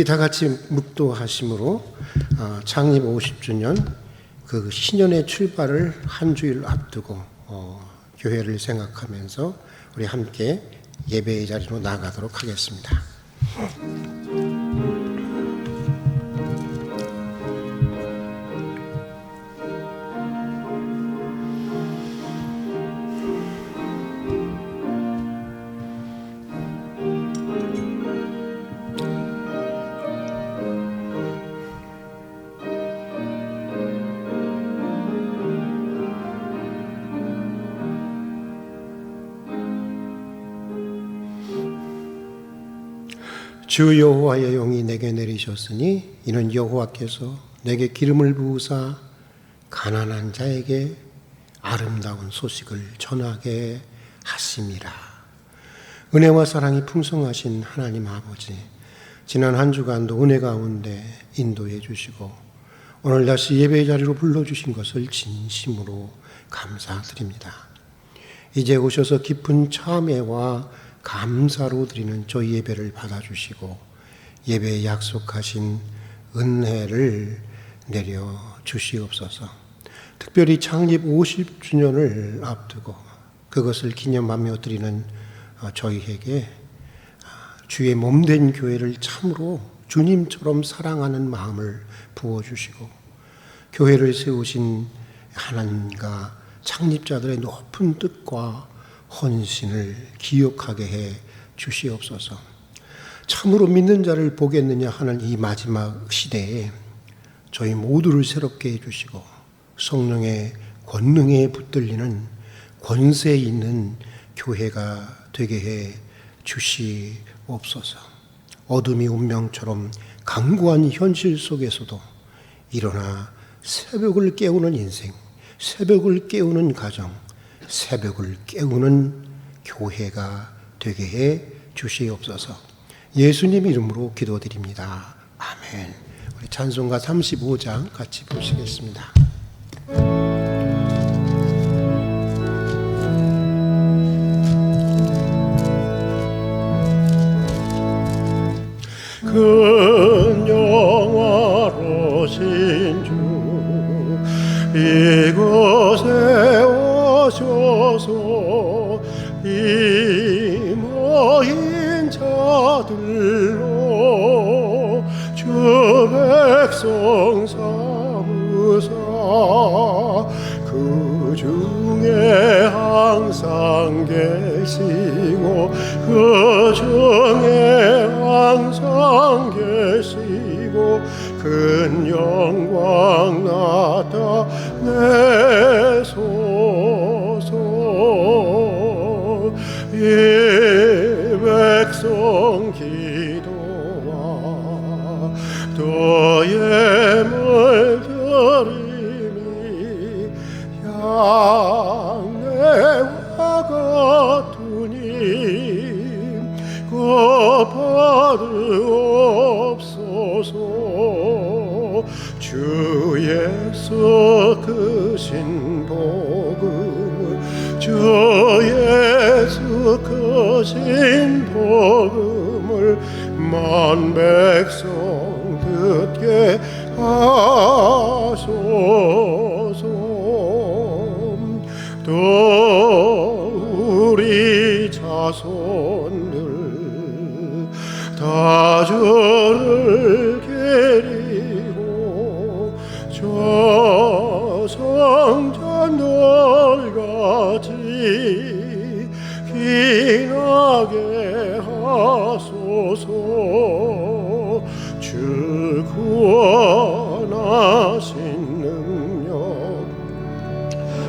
우리 다 같이 묵도하심으로 창립 50주년 그 신년의 출발을 한 주일 앞두고 교회를 생각하면서 우리 함께 예배의 자리로 나아가도록 하겠습니다. 주 여호와의 영이 내게 내리셨으니 이는 여호와께서 내게 기름을 부으사 가난한 자에게 아름다운 소식을 전하게 하심이라. 은혜와 사랑이 풍성하신 하나님 아버지, 지난 한 주간도 은혜 가운데 인도해 주시고 오늘 다시 예배의 자리로 불러주신 것을 진심으로 감사드립니다. 이제 오셔서 깊은 참회와 감사로 드리는 저희 예배를 받아주시고 예배에 약속하신 은혜를 내려주시옵소서. 특별히 창립 50주년을 앞두고 그것을 기념하며 드리는 저희에게 주의 몸된 교회를 참으로 주님처럼 사랑하는 마음을 부어주시고 교회를 세우신 하나님과 창립자들의 높은 뜻과 헌신을 기억하게 해 주시옵소서. 참으로 믿는 자를 보겠느냐 하는 이 마지막 시대에 저희 모두를 새롭게 해주시고 성령의 권능에 붙들리는 권세 있는 교회가 되게 해 주시옵소서. 어둠이 운명처럼 강고한 현실 속에서도 일어나 새벽을 깨우는 인생, 새벽을 깨우는 가정, 새벽을 깨우는 교회가 되게 해 주시옵소서. 예수님 이름으로 기도드립니다. 아멘. 우리 찬송가 35장 같이 보시겠습니다. 큰 영화로신 주 이곳에 오셔서 이 모인 자들로 주 백성 삼으사 그 중에 항상 계시고 그 중에 항상 계시고 큰 영광 나타내소서. 이 백성 기도와 또의 물들임이 양내와 같으니 받으옵소서. 주 예수 크신 복음을 주 예수 크신 복음을 만 백성 듣게 하소서. 또 우리 자손들 다 주를 기리고 저 성전들같이 기나게 하소서. 주 구원하신 능력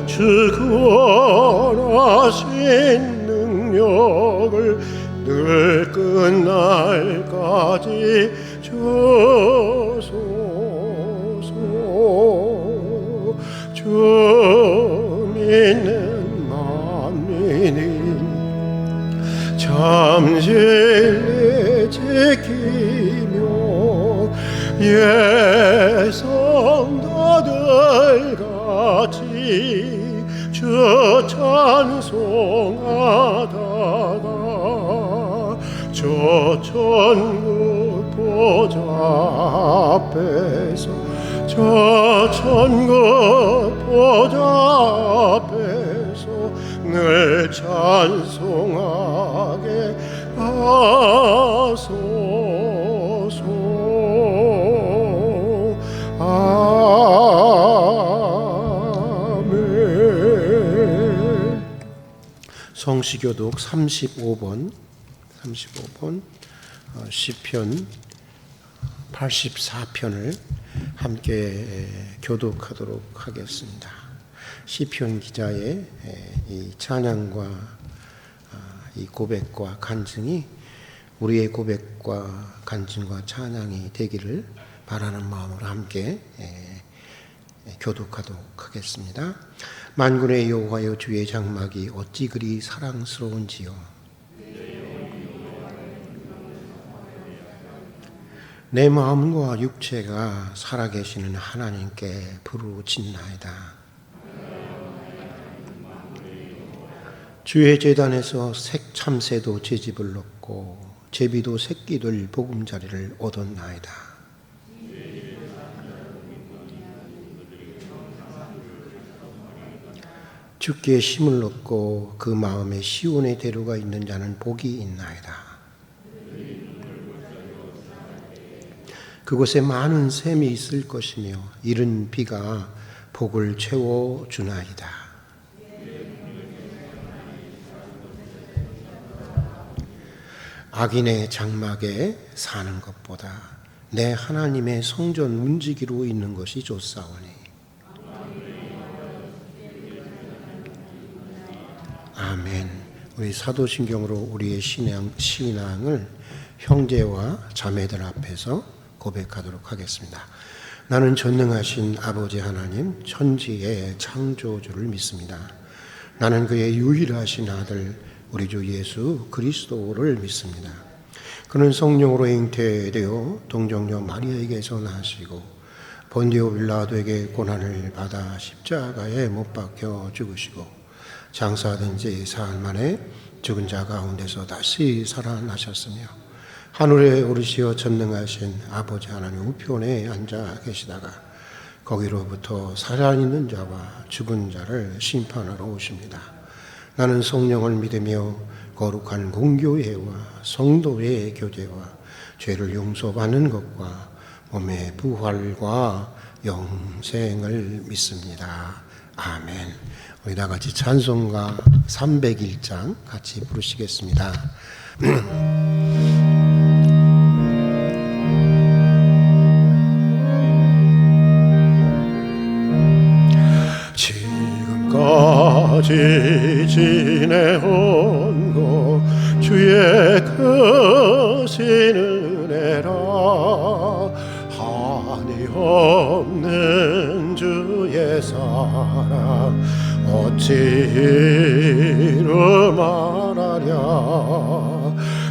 주 구원하신 능력을 늘 끝날까지 주소서. 주 믿는 만민이 참 진리 지키며 예성도들 같이 주 찬송하다가 저 천국 보좌 앞에서 저 천국 보좌 앞에서 늘 찬송하게 하소서. 아멘. 성시교독 35번 시편 84편을 함께 교독하도록 하겠습니다. 시편 기자의 이 찬양과 이 고백과 간증이 우리의 고백과 간증과 찬양이 되기를 바라는 마음으로 함께 교독하도록 하겠습니다. 만군의 여호와여, 주의 장막이 어찌 그리 사랑스러운지요. 내 마음과 육체가 살아계시는 하나님께 부르짖나이다. 주의 제단에서 색참새도 제집을 넣고 제비도 새끼들 보금자리를 얻었나이다. 주께 힘을 얻고 그 마음에 시온의 대로가 있는 자는 복이 있나이다. 그곳에 많은 샘이 있을 것이며 이른 비가 복을 채워주나이다. 악인의 장막에 사는 것보다 내 하나님의 성전 문지기로 있는 것이 좋사오니. 아멘. 우리 사도신경으로 우리의 신앙을 형제와 자매들 앞에서 고백하도록 하겠습니다. 나는 전능하신 아버지 하나님, 천지의 창조주를 믿습니다. 나는 그의 유일하신 아들 우리 주 예수 그리스도를 믿습니다. 그는 성령으로 잉태되어 동정녀 마리아에게서 나시고 본디오 빌라도에게 고난을 받아 십자가에 못 박혀 죽으시고 장사된 지 사흘 만에 죽은 자 가운데서 다시 살아나셨으며 하늘에 오르시어 전능하신 아버지 하나님 우편에 앉아 계시다가 거기로부터 살아있는 자와 죽은 자를 심판하러 오십니다. 나는 성령을 믿으며 거룩한 공교회와 성도의 교제와 죄를 용서받는 것과 몸의 부활과 영생을 믿습니다. 아멘. 우리 다 같이 찬송가 301장 같이 부르시겠습니다. 지금까지 지내온 것 주의 크신 은혜라. 한이 없는 주의 사랑 어찌 이루 말하랴.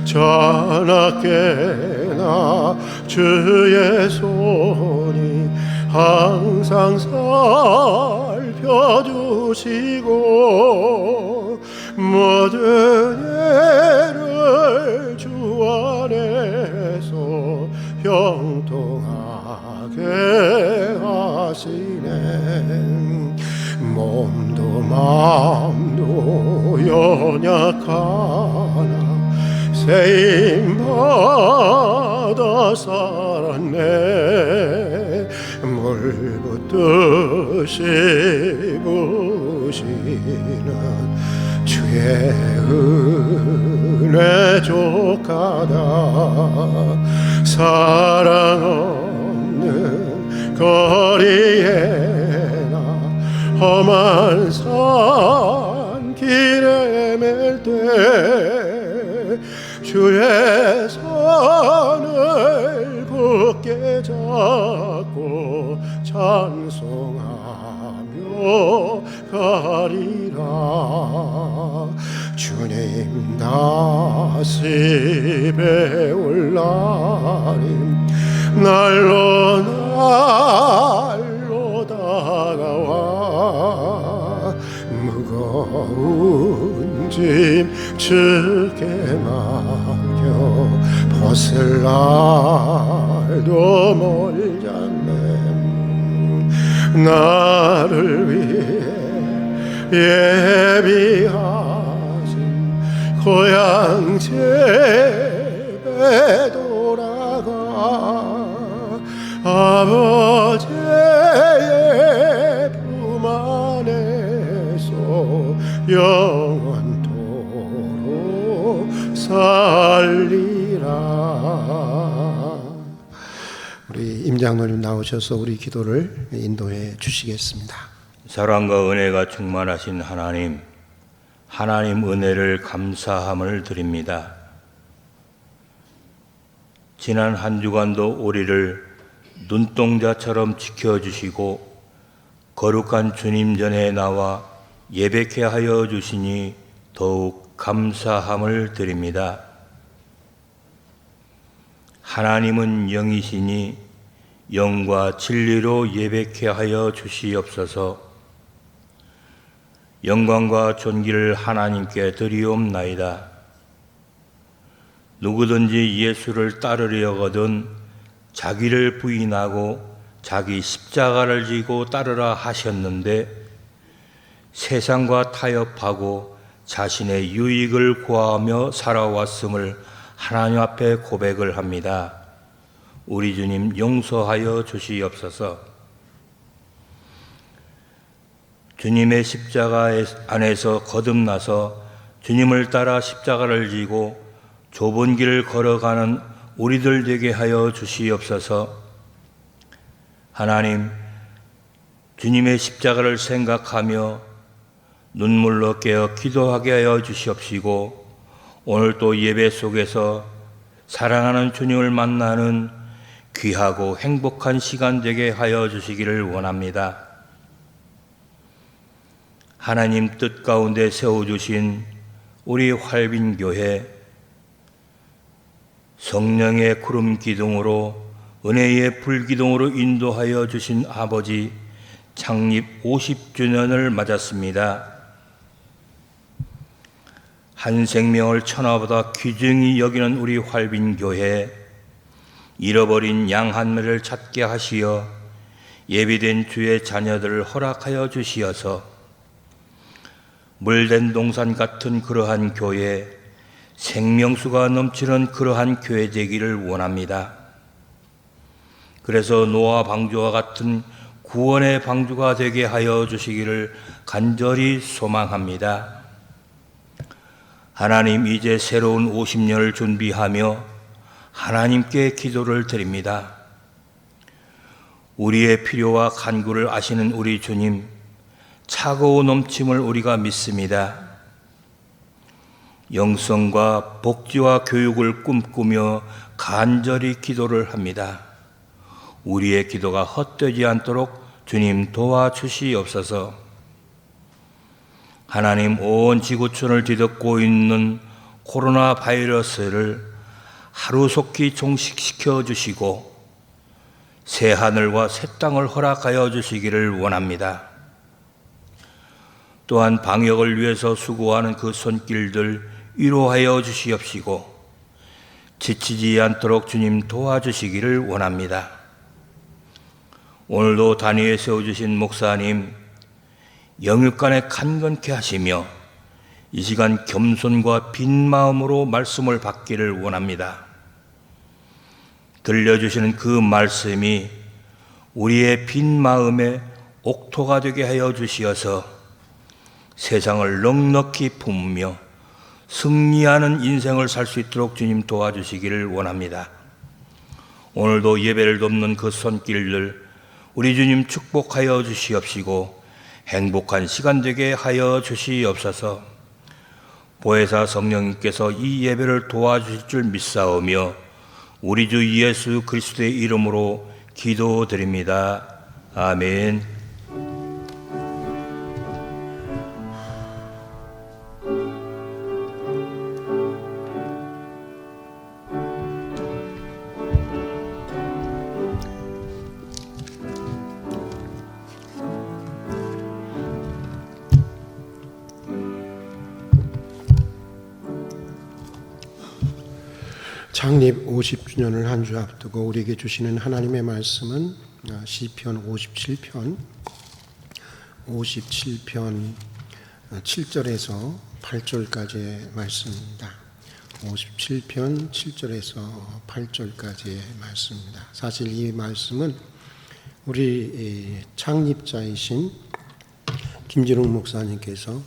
자나깨나 주의 손이 항상 살펴주시고 모든 애를 주 안에서 형통하게 하시네. 몸도 마음도 연약하나 세임받아 살았네. 물붓듯이 부시는 주의 은혜 족하다. 사랑 없는 거리에나 험한 산 길에 맬 때 주의 손을 굳게 잡고 찬송하며 가리라. 주님 다시 배울 날이 날로 날로 다가와. 무거운 무거운 짐 주께 맡겨 벗을 날도 멀지 않네. 나를 위해 예비하신 고향 집에 돌아가 아버지의 품 안에서 영원토록 살리라. 우리 임장로님 나오셔서 우리 기도를 인도해 주시겠습니다. 사랑과 은혜가 충만하신 하나님, 하나님 은혜를 감사함을 드립니다. 지난 한 주간도 우리를 눈동자처럼 지켜주시고 거룩한 주님 전에 나와 예배케 하여 주시니 더욱 감사함을 드립니다. 하나님은 영이시니 영과 진리로 예배케 하여 주시옵소서. 영광과 존귀를 하나님께 드리옵나이다. 누구든지 예수를 따르려거든 자기를 부인하고 자기 십자가를 지고 따르라 하셨는데 세상과 타협하고 자신의 유익을 구하며 살아왔음을 하나님 앞에 고백을 합니다. 우리 주님 용서하여 주시옵소서. 주님의 십자가 안에서 거듭나서 주님을 따라 십자가를 지고 좁은 길을 걸어가는 우리들 되게 하여 주시옵소서. 하나님, 주님의 십자가를 생각하며 눈물로 깨어 기도하게 하여 주시옵시고 오늘 또 예배 속에서 사랑하는 주님을 만나는 귀하고 행복한 시간 되게 하여 주시기를 원합니다. 하나님 뜻 가운데 세워주신 우리 활빈교회 성령의 구름 기둥으로 은혜의 불기둥으로 인도하여 주신 아버지 창립 50주년을 맞았습니다. 한 생명을 천하보다 귀중히 여기는 우리 활빈교회, 잃어버린 양 한 마리를 찾게 하시어 예비된 주의 자녀들을 허락하여 주시어서 물된 동산 같은 그러한 교회, 생명수가 넘치는 그러한 교회 되기를 원합니다. 그래서 노아 방주와 같은 구원의 방주가 되게 하여 주시기를 간절히 소망합니다. 하나님, 이제 새로운 50년을 준비하며 하나님께 기도를 드립니다. 우리의 필요와 간구를 아시는 우리 주님, 차가워 넘침을 우리가 믿습니다. 영성과 복지와 교육을 꿈꾸며 간절히 기도를 합니다. 우리의 기도가 헛되지 않도록 주님 도와주시옵소서. 하나님, 온 지구촌을 뒤덮고 있는 코로나 바이러스를 하루속히 종식시켜 주시고 새 하늘과 새 땅을 허락하여 주시기를 원합니다. 또한 방역을 위해서 수고하는 그 손길들 위로하여 주시옵시고 지치지 않도록 주님 도와주시기를 원합니다. 오늘도 단위에 세워주신 목사님, 영육간에 간건케 하시며 이 시간 겸손과 빈 마음으로 말씀을 받기를 원합니다. 들려주시는 그 말씀이 우리의 빈 마음에 옥토가 되게 하여 주시어서 세상을 넉넉히 품으며 승리하는 인생을 살 수 있도록 주님 도와주시기를 원합니다. 오늘도 예배를 돕는 그 손길들 우리 주님 축복하여 주시옵시고 행복한 시간 되게 하여 주시옵소서. 보혜사 성령님께서 이 예배를 도와주실 줄 믿사오며 우리 주 예수 그리스도의 이름으로 기도드립니다. 아멘. 창립 50주년을 한 주 앞두고 우리에게 주시는 하나님의 말씀은 시편 57편 7절에서 8절까지의 말씀입니다. 57편 7절에서 8절까지의 말씀입니다. 사실 이 말씀은 우리 창립자이신 김진웅 목사님께서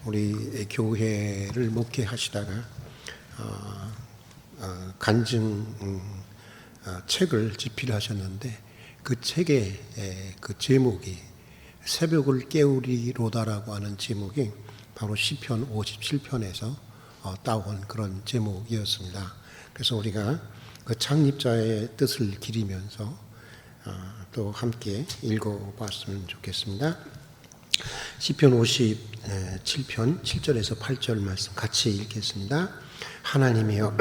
우리 교회를 목회하시다가 간증 책을 집필하셨는데 그 책의 그 제목이 새벽을 깨우리로다라고 하는 제목이 바로 시편 57편에서 따온 그런 제목이었습니다. 그래서 우리가 그 창립자의 뜻을 기리면서 또 함께 읽어봤으면 좋겠습니다. 시편 57편 7절에서 8절 말씀 같이 읽겠습니다. 하나님이여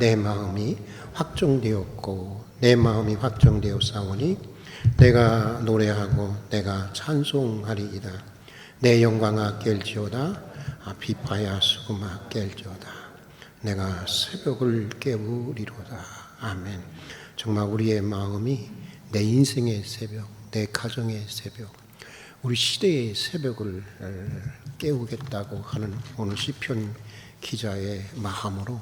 내 마음이 확정되었고 내 마음이 확정되었사오니 내가 노래하고 내가 찬송하리이다. 내 영광아 깰지어다 비파야 수금아 깰지어다. 내가 새벽을 깨우리로다. 아멘. 정말 우리의 마음이 내 인생의 새벽, 내 가정의 새벽, 우리 시대의 새벽을 깨우겠다고 하는 오늘 시편 기자의 마음으로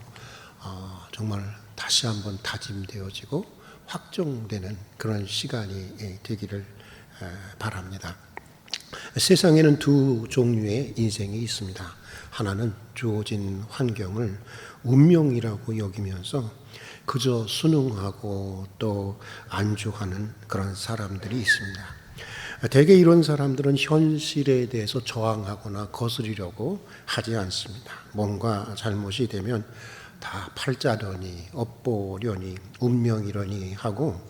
정말 다시 한번 다짐되어지고 확정되는 그런 시간이 되기를 바랍니다. 세상에는 두 종류의 인생이 있습니다. 하나는 주어진 환경을 운명이라고 여기면서 그저 순응하고 또 안주하는 그런 사람들이 있습니다. 대개 이런 사람들은 현실에 대해서 저항하거나 거스리려고 하지 않습니다. 뭔가 잘못이 되면 다 팔자려니 업보려니 운명이려니 하고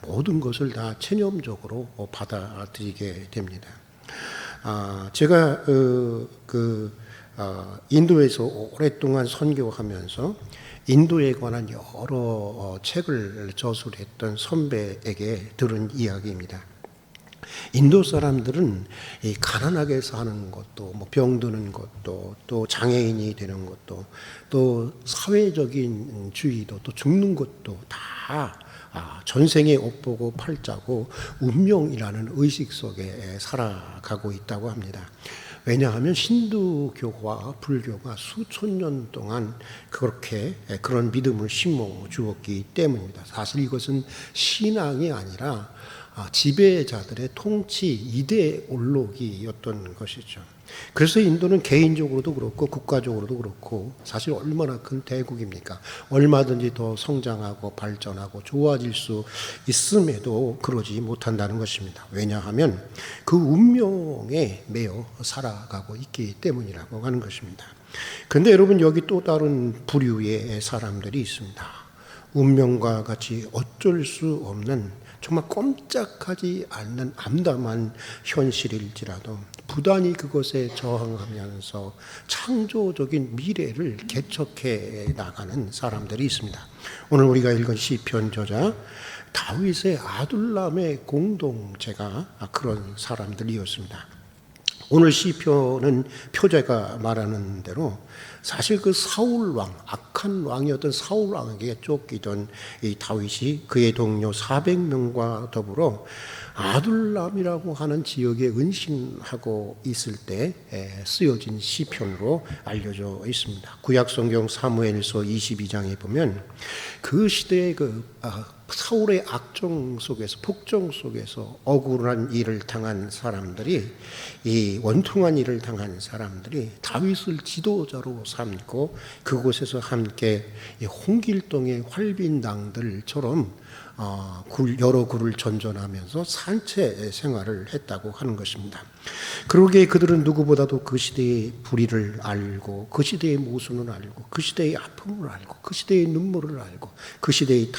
모든 것을 다 체념적으로 받아들이게 됩니다. 제가 인도에서 오랫동안 선교하면서 인도에 관한 여러 책을 저술했던 선배에게 들은 이야기입니다. 인도 사람들은 이 가난하게 사는 것도, 병드는 것도, 또 장애인이 되는 것도, 또 사회적인 주의도, 또 죽는 것도 다 전생에 옷보고 팔자고 운명이라는 의식 속에 살아가고 있다고 합니다. 왜냐하면 힌두교와 불교가 수천 년 동안 그렇게 그런 믿음을 심어 주었기 때문입니다. 사실 이것은 신앙이 아니라 지배자들의 통치 이데올로기였던 것이죠. 그래서 인도는 개인적으로도 그렇고 국가적으로도 그렇고 사실 얼마나 큰 대국입니까? 얼마든지 더 성장하고 발전하고 좋아질 수 있음에도 그러지 못한다는 것입니다. 왜냐하면 그 운명에 매여 살아가고 있기 때문이라고 하는 것입니다. 그런데 여러분 여기 또 다른 부류의 사람들이 있습니다. 운명과 같이 어쩔 수 없는 정말 꼼짝하지 않는 암담한 현실일지라도 부단히 그것에 저항하면서 창조적인 미래를 개척해 나가는 사람들이 있습니다. 오늘 우리가 읽은 시편 저자 다윗의 아둘람의 공동체가 그런 사람들이었습니다. 오늘 시편은 표제가 말하는 대로 사실 그 사울 왕, 악한 왕이었던 사울 왕에게 쫓기던 이 다윗이 그의 동료 400명과 더불어 아둘람이라고 하는 지역에 은신하고 있을 때 쓰여진 시편으로 알려져 있습니다. 구약성경 사무엘서 22장에 보면 그 시대의 사울의 악정 속에서 폭정 속에서 억울한 일을 당한 사람들이 이 원통한 일을 당한 사람들이 다윗을 지도자로 삼고 그곳에서 함께 홍길동의 활빈당들처럼 여러 굴을 전전하면서 산채 생활을 했다고 하는 것입니다. 그러기에 그들은 누구보다도 그 시대의 불의를 알고 그 시대의 모순을 알고 그 시대의 아픔을 알고 그 시대의 눈물을 알고 그 시대의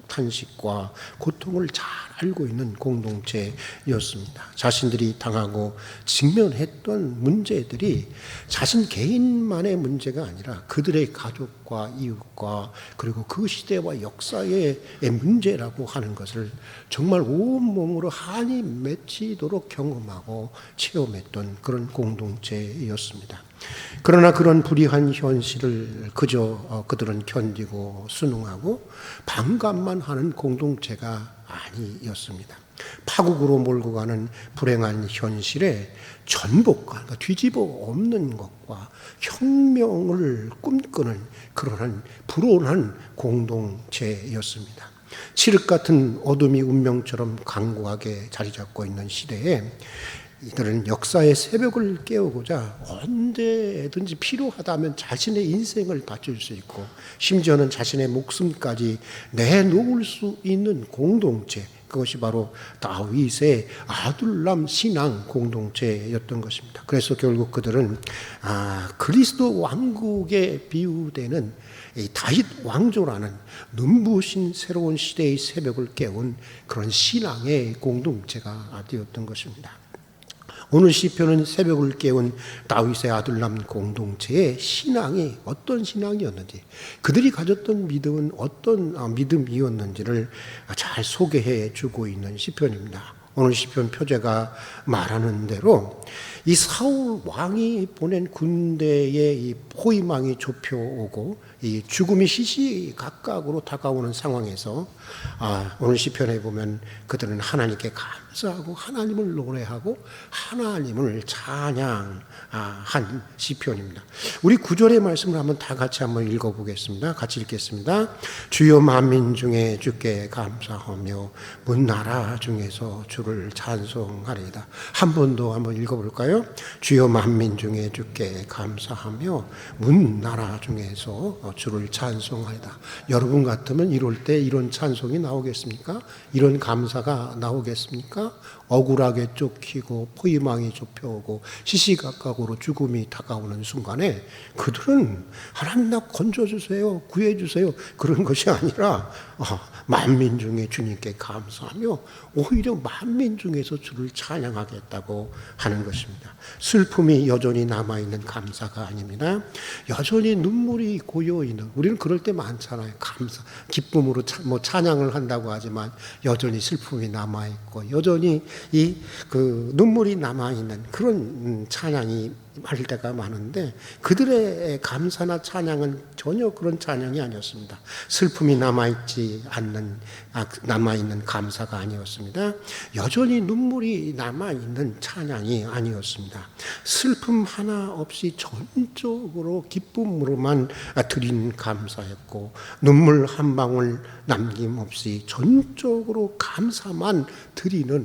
탄식과 고통을 잘 알고 있는 공동체였습니다. 자신들이 당하고 직면했던 문제들이 자신 개인만의 문제가 아니라 그들의 가족과 이웃과 그리고 그 시대와 역사의 문제라고 하는 것을 정말 온몸으로 한이 맺히도록 경험하고 체험했던 그런 공동체였습니다. 그러나 그런 불의한 현실을 그저 그들은 견디고 순응하고 반감만 하는 공동체가 아니었습니다. 파국으로 몰고 가는 불행한 현실에 전복과, 그러니까 뒤집어 엎는 것과 혁명을 꿈꾸는 그러한 불온한 공동체였습니다. 칠흑 같은 어둠이 운명처럼 강고하게 자리 잡고 있는 시대에 이들은 역사의 새벽을 깨우고자 언제든지 필요하다면 자신의 인생을 바칠 수 있고 심지어는 자신의 목숨까지 내놓을 수 있는 공동체, 그것이 바로 다윗의 아둘람 신앙 공동체였던 것입니다. 그래서 결국 그들은 그리스도 왕국에 비유되는 이 다윗 왕조라는 눈부신 새로운 시대의 새벽을 깨운 그런 신앙의 공동체가 되었던 것입니다. 오늘 시편은 새벽을 깨운 다윗의 아들남 공동체의 신앙이 어떤 신앙이었는지, 그들이 가졌던 믿음은 어떤 믿음이었는지를 잘 소개해 주고 있는 시편입니다. 오늘 시편 표제가 말하는 대로 이 사울 왕이 보낸 군대의 이 포위망이 좁혀오고 이 죽음이 시시각각으로 다가오는 상황에서 오늘 시편에 보면 그들은 하나님께 감사하고 하나님을 노래하고 하나님을 찬양한 시편입니다. 우리 9절의 말씀을 한번 다 같이 한번 읽어보겠습니다. 같이 읽겠습니다. 주여 만민 중에 주께 감사하며 문 나라 중에서 주를 찬송하리이다. 한 번 더 한번 읽어볼까요? 주여 만민 중에 주께 감사하며 문 나라 중에서 주를 찬송하리이다. 여러분 같으면 이럴 때 이런 찬송이 나오겠습니까? 이런 감사가 나오겠습니까? 억울하게 쫓기고 포위망이 좁혀오고 시시각각으로 죽음이 다가오는 순간에 그들은 하나님 나 건져주세요, 구해주세요, 그런 것이 아니라 만민 중에 주님께 감사하며 오히려 만민 중에서 주를 찬양하겠다고 하는 것입니다. 슬픔이 여전히 남아있는 감사가 아닙니다. 여전히 눈물이 고여있는, 우리는 그럴 때 많잖아요. 감사, 기쁨으로 찬양을 한다고 하지만 여전히 슬픔이 남아있고 여전히 그 눈물이 남아있는 그런 찬양이 할 때가 많은데 그들의 감사나 찬양은 전혀 그런 찬양이 아니었습니다. 슬픔이 남아있는 감사가 아니었습니다. 여전히 눈물이 남아있는 찬양이 아니었습니다. 슬픔 하나 없이 전적으로 기쁨으로만 드린 감사였고 눈물 한 방울 남김없이 전적으로 감사로만 드리는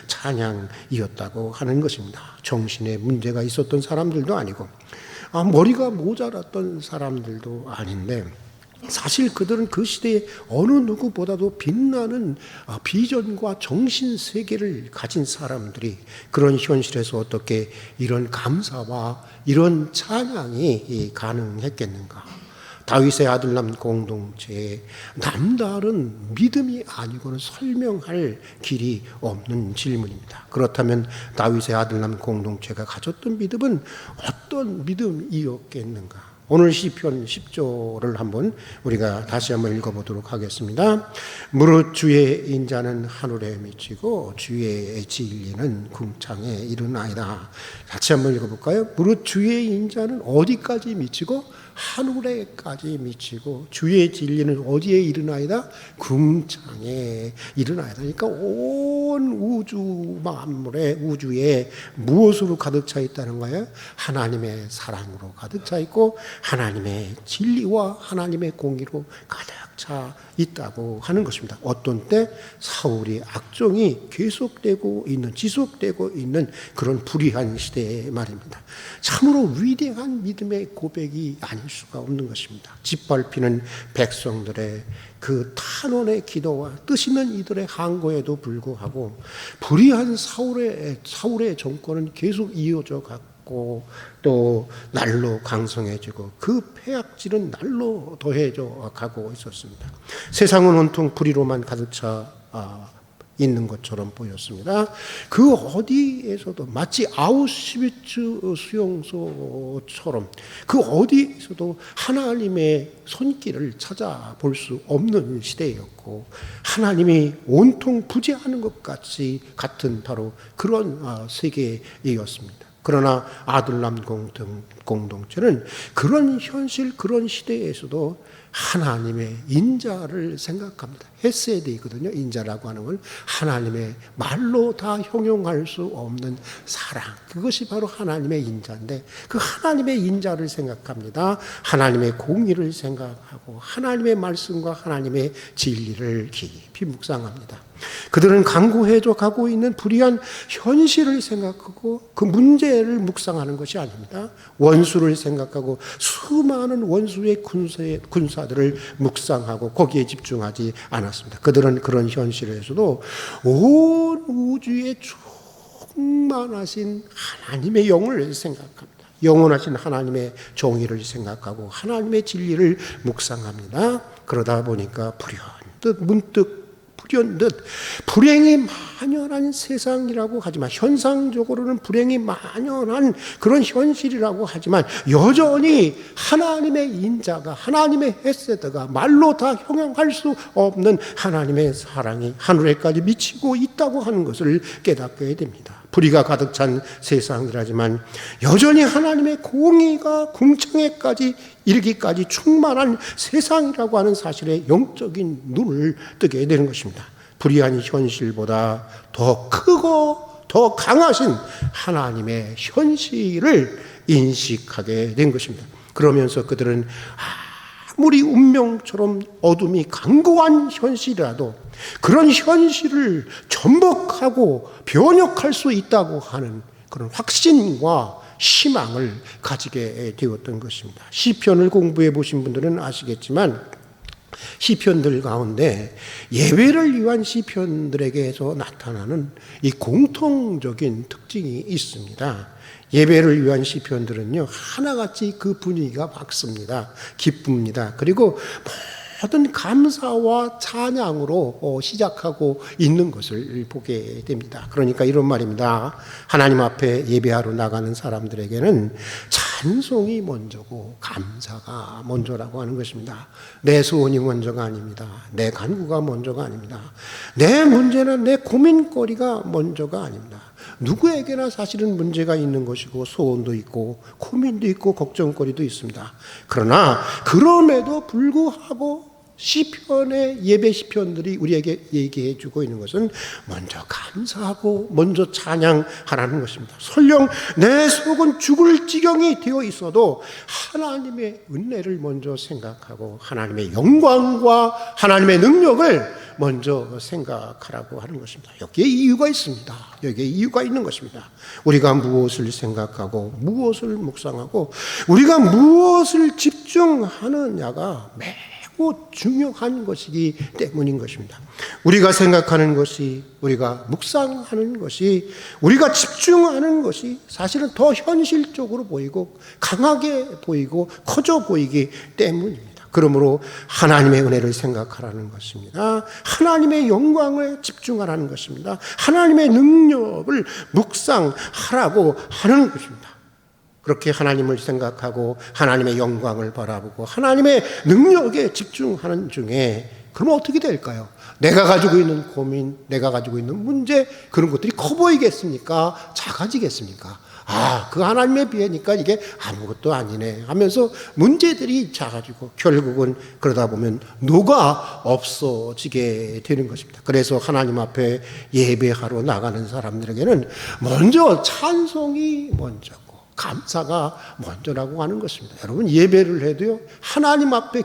찬양이었다고 하는 것입니다. 정신에 문제가 있었던 사람들도 아니고 머리가 모자랐던 사람들도 아닌데 사실 그들은 그 시대에 어느 누구보다도 빛나는 비전과 정신세계를 가진 사람들이 그런 현실에서 어떻게 이런 감사와 이런 찬양이 가능했겠는가. 다윗의 아들남 공동체에 남다른 믿음이 아니고는 설명할 길이 없는 질문입니다. 그렇다면 다윗의 아들남 공동체가 가졌던 믿음은 어떤 믿음이었겠는가? 오늘 시편 10절을 한번 우리가 다시 한번 읽어보도록 하겠습니다. 무릇 주의 인자는 하늘에 미치고 주의 진리는 궁창에 이르나이다. 같이 한번 읽어볼까요? 무릇 주의 인자는 어디까지 미치고 하늘에까지 미치고 주의 진리는 어디에 이르나이다? 궁창에 이르나이다. 그러니까 온 우주 만물의 우주에 무엇으로 가득 차 있다는 거예요? 하나님의 사랑으로 가득 차 있고 하나님의 진리와 하나님의 공의로 가득 차 있다고 하는 것입니다. 어떤 때 사울이 악정이 지속되고 있는 그런 불의한 시대의 말입니다. 참으로 위대한 믿음의 고백이 아닐 수가 없는 것입니다. 짓밟히는 백성들의 그 탄원의 기도와 뜻있는 이들의 항거에도 불구하고 불의한 사울의 정권은 계속 이어져 갔고 또 날로 강성해지고 그 폐악질은 날로 더해져 가고 있었습니다. 세상은 온통 불의로만 가득 차 있는 것처럼 보였습니다. 그 어디에서도 마치 아우슈비츠 수용소처럼 그 어디에서도 하나님의 손길을 찾아볼 수 없는 시대였고 하나님이 온통 부재하는 것 같은 바로 그런 세계였습니다. 그러나 아들남 공동체는 그런 현실, 그런 시대에서도 하나님의 인자를 생각합니다. 헤세드이거든요. 인자라고 하는 건 하나님의 말로 다 형용할 수 없는 사랑. 그것이 바로 하나님의 인자인데 그 하나님의 인자를 생각합니다. 하나님의 공의를 생각하고 하나님의 말씀과 하나님의 진리를 깊이 묵상합니다. 그들은 강구해져가고 있는 불의한 현실을 생각하고 그 문제를 묵상하는 것이 아닙니다. 원수를 생각하고 수많은 원수의 군사들을 묵상하고 거기에 집중하지 않았습니다. 그들은 그런 현실에서도 온 우주에 충만하신 하나님의 영을 생각합니다. 영원하신 하나님의 정의를 생각하고 하나님의 진리를 묵상합니다. 그러다 보니까 불현듯 문득 불현듯 불행이 만연한 세상이라고 하지만 현상적으로는 불행이 만연한 그런 현실이라고 하지만 여전히 하나님의 인자가 하나님의 헤세드가 말로 다 형용할 수 없는 하나님의 사랑이 하늘에까지 미치고 있다고 하는 것을 깨닫게 됩니다. 불의가 가득 찬 세상이라지만 여전히 하나님의 공의가 궁창에까지 이르기까지 충만한 세상이라고 하는 사실에 영적인 눈을 뜨게 되는 것입니다. 불의한 현실보다 더 크고 더 강하신 하나님의 현실을 인식하게 된 것입니다. 그러면서 그들은 아무리 운명처럼 어둠이 강고한 현실이라도 그런 현실을 전복하고 변혁할 수 있다고 하는 그런 확신과 희망을 가지게 되었던 것입니다. 시편을 공부해 보신 분들은 아시겠지만 시편들 가운데 예배를 위한 시편들에게서 나타나는 이 공통적인 특징이 있습니다. 예배를 위한 시편들은요 하나같이 그 분위기가 맑습니다. 기쁩니다. 그리고 모든 감사와 찬양으로 시작하고 있는 것을 보게 됩니다. 그러니까 이런 말입니다. 하나님 앞에 예배하러 나가는 사람들에게는 찬송이 먼저고 감사가 먼저라고 하는 것입니다. 내 소원이 먼저가 아닙니다. 내 간구가 먼저가 아닙니다. 내 문제나 내 고민거리가 먼저가 아닙니다. 누구에게나 사실은 문제가 있는 것이고 소원도 있고 고민도 있고 걱정거리도 있습니다. 그러나 그럼에도 불구하고 시편의 예배 시편들이 우리에게 얘기해 주고 있는 것은 먼저 감사하고 먼저 찬양하라는 것입니다. 설령 내 속은 죽을 지경이 되어 있어도 하나님의 은혜를 먼저 생각하고 하나님의 영광과 하나님의 능력을 먼저 생각하라고 하는 것입니다. 여기에 이유가 있습니다. 여기에 이유가 있는 것입니다. 우리가 무엇을 생각하고 무엇을 묵상하고 우리가 무엇을 집중하느냐가 매우 중요한 것이기 때문인 것입니다. 우리가 생각하는 것이, 우리가 묵상하는 것이, 우리가 집중하는 것이 사실은 더 현실적으로 보이고 강하게 보이고 커져 보이기 때문입니다. 그러므로 하나님의 은혜를 생각하라는 것입니다. 하나님의 영광에 집중하라는 것입니다. 하나님의 능력을 묵상하라고 하는 것입니다. 그렇게 하나님을 생각하고 하나님의 영광을 바라보고 하나님의 능력에 집중하는 중에 그러면 어떻게 될까요? 내가 가지고 있는 고민, 내가 가지고 있는 문제 그런 것들이 커 보이겠습니까? 작아지겠습니까? 그 하나님에 비하니까 이게 아무것도 아니네 하면서 문제들이 작아지고 결국은 그러다 보면 녹아 없어지게 되는 것입니다. 그래서 하나님 앞에 예배하러 나가는 사람들에게는 먼저 찬송이 먼저고 감사가 먼저라고 하는 것입니다. 여러분 예배를 해도요 하나님 앞에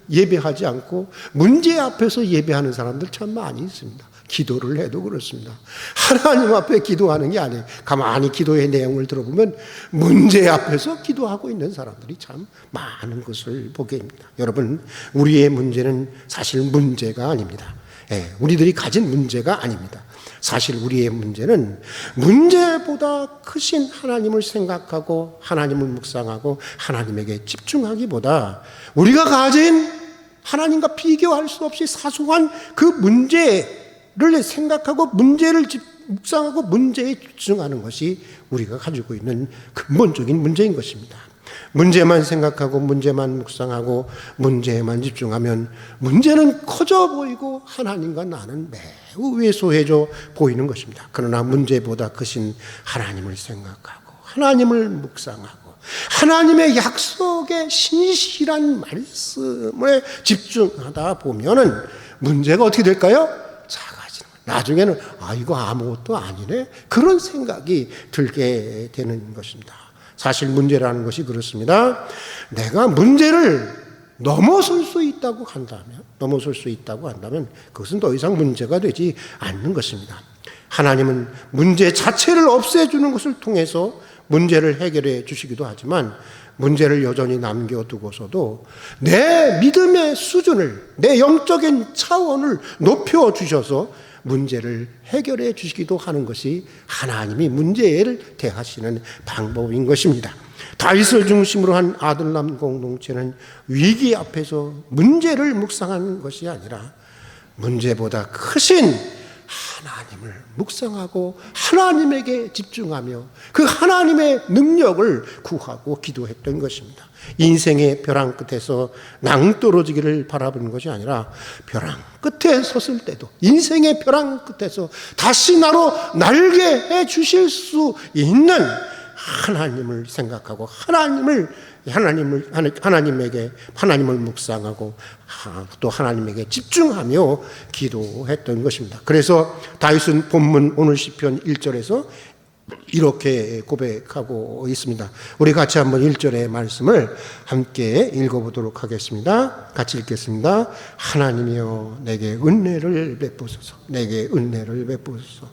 예배하지 않고 문제 앞에서 예배하는 사람들 참 많이 있습니다. 기도를 해도 그렇습니다. 하나님 앞에 기도하는 게 아니에요. 가만히 기도의 내용을 들어보면 문제 앞에서 기도하고 있는 사람들이 참 많은 것을 보게 됩니다. 여러분 우리의 문제는 사실 문제가 아닙니다. 우리들이 가진 문제가 아닙니다. 사실 우리의 문제는 문제보다 크신 하나님을 생각하고 하나님을 묵상하고 하나님에게 집중하기보다 우리가 가진 하나님과 비교할 수 없이 사소한 그 문제를 생각하고 문제를 묵상하고 문제에 집중하는 것이 우리가 가지고 있는 근본적인 문제인 것입니다. 문제만 생각하고 문제만 묵상하고 문제에만 집중하면 문제는 커져 보이고 하나님과 나는 매우 왜소해져 보이는 것입니다. 그러나 문제보다 크신 하나님을 생각하고 하나님을 묵상하고 하나님의 약속의 신실한 말씀에 집중하다 보면은 문제가 어떻게 될까요? 작아지는 거예요. 나중에는 이거 아무것도 아니네, 그런 생각이 들게 되는 것입니다. 사실 문제라는 것이 그렇습니다. 내가 문제를 넘어설 수 있다고 한다면 그것은 더 이상 문제가 되지 않는 것입니다. 하나님은 문제 자체를 없애주는 것을 통해서 문제를 해결해 주시기도 하지만 문제를 여전히 남겨두고서도 내 믿음의 수준을, 내 영적인 차원을 높여주셔서 문제를 해결해 주시기도 하는 것이 하나님이 문제를 대하시는 방법인 것입니다. 다윗을 중심으로 한 아들람 공동체는 위기 앞에서 문제를 묵상하는 것이 아니라 문제보다 크신 하나님을 묵상하고 하나님에게 집중하며 그 하나님의 능력을 구하고 기도했던 것입니다. 인생의 벼랑 끝에서 낭떠러지기를 바라보는 것이 아니라 벼랑 끝에 섰을 때도, 인생의 벼랑 끝에서 다시 나로 날게 해 주실 수 있는 하나님을 생각하고 하나님을 묵상하고 또 하나님에게 집중하며 기도했던 것입니다. 그래서 다윗은 본문 오늘 시편 1절에서 이렇게 고백하고 있습니다. 우리 같이 한번 1절의 말씀을 함께 읽어보도록 하겠습니다. 같이 읽겠습니다. 하나님이여 내게 은혜를 베푸소서. 내게 은혜를 베푸소서.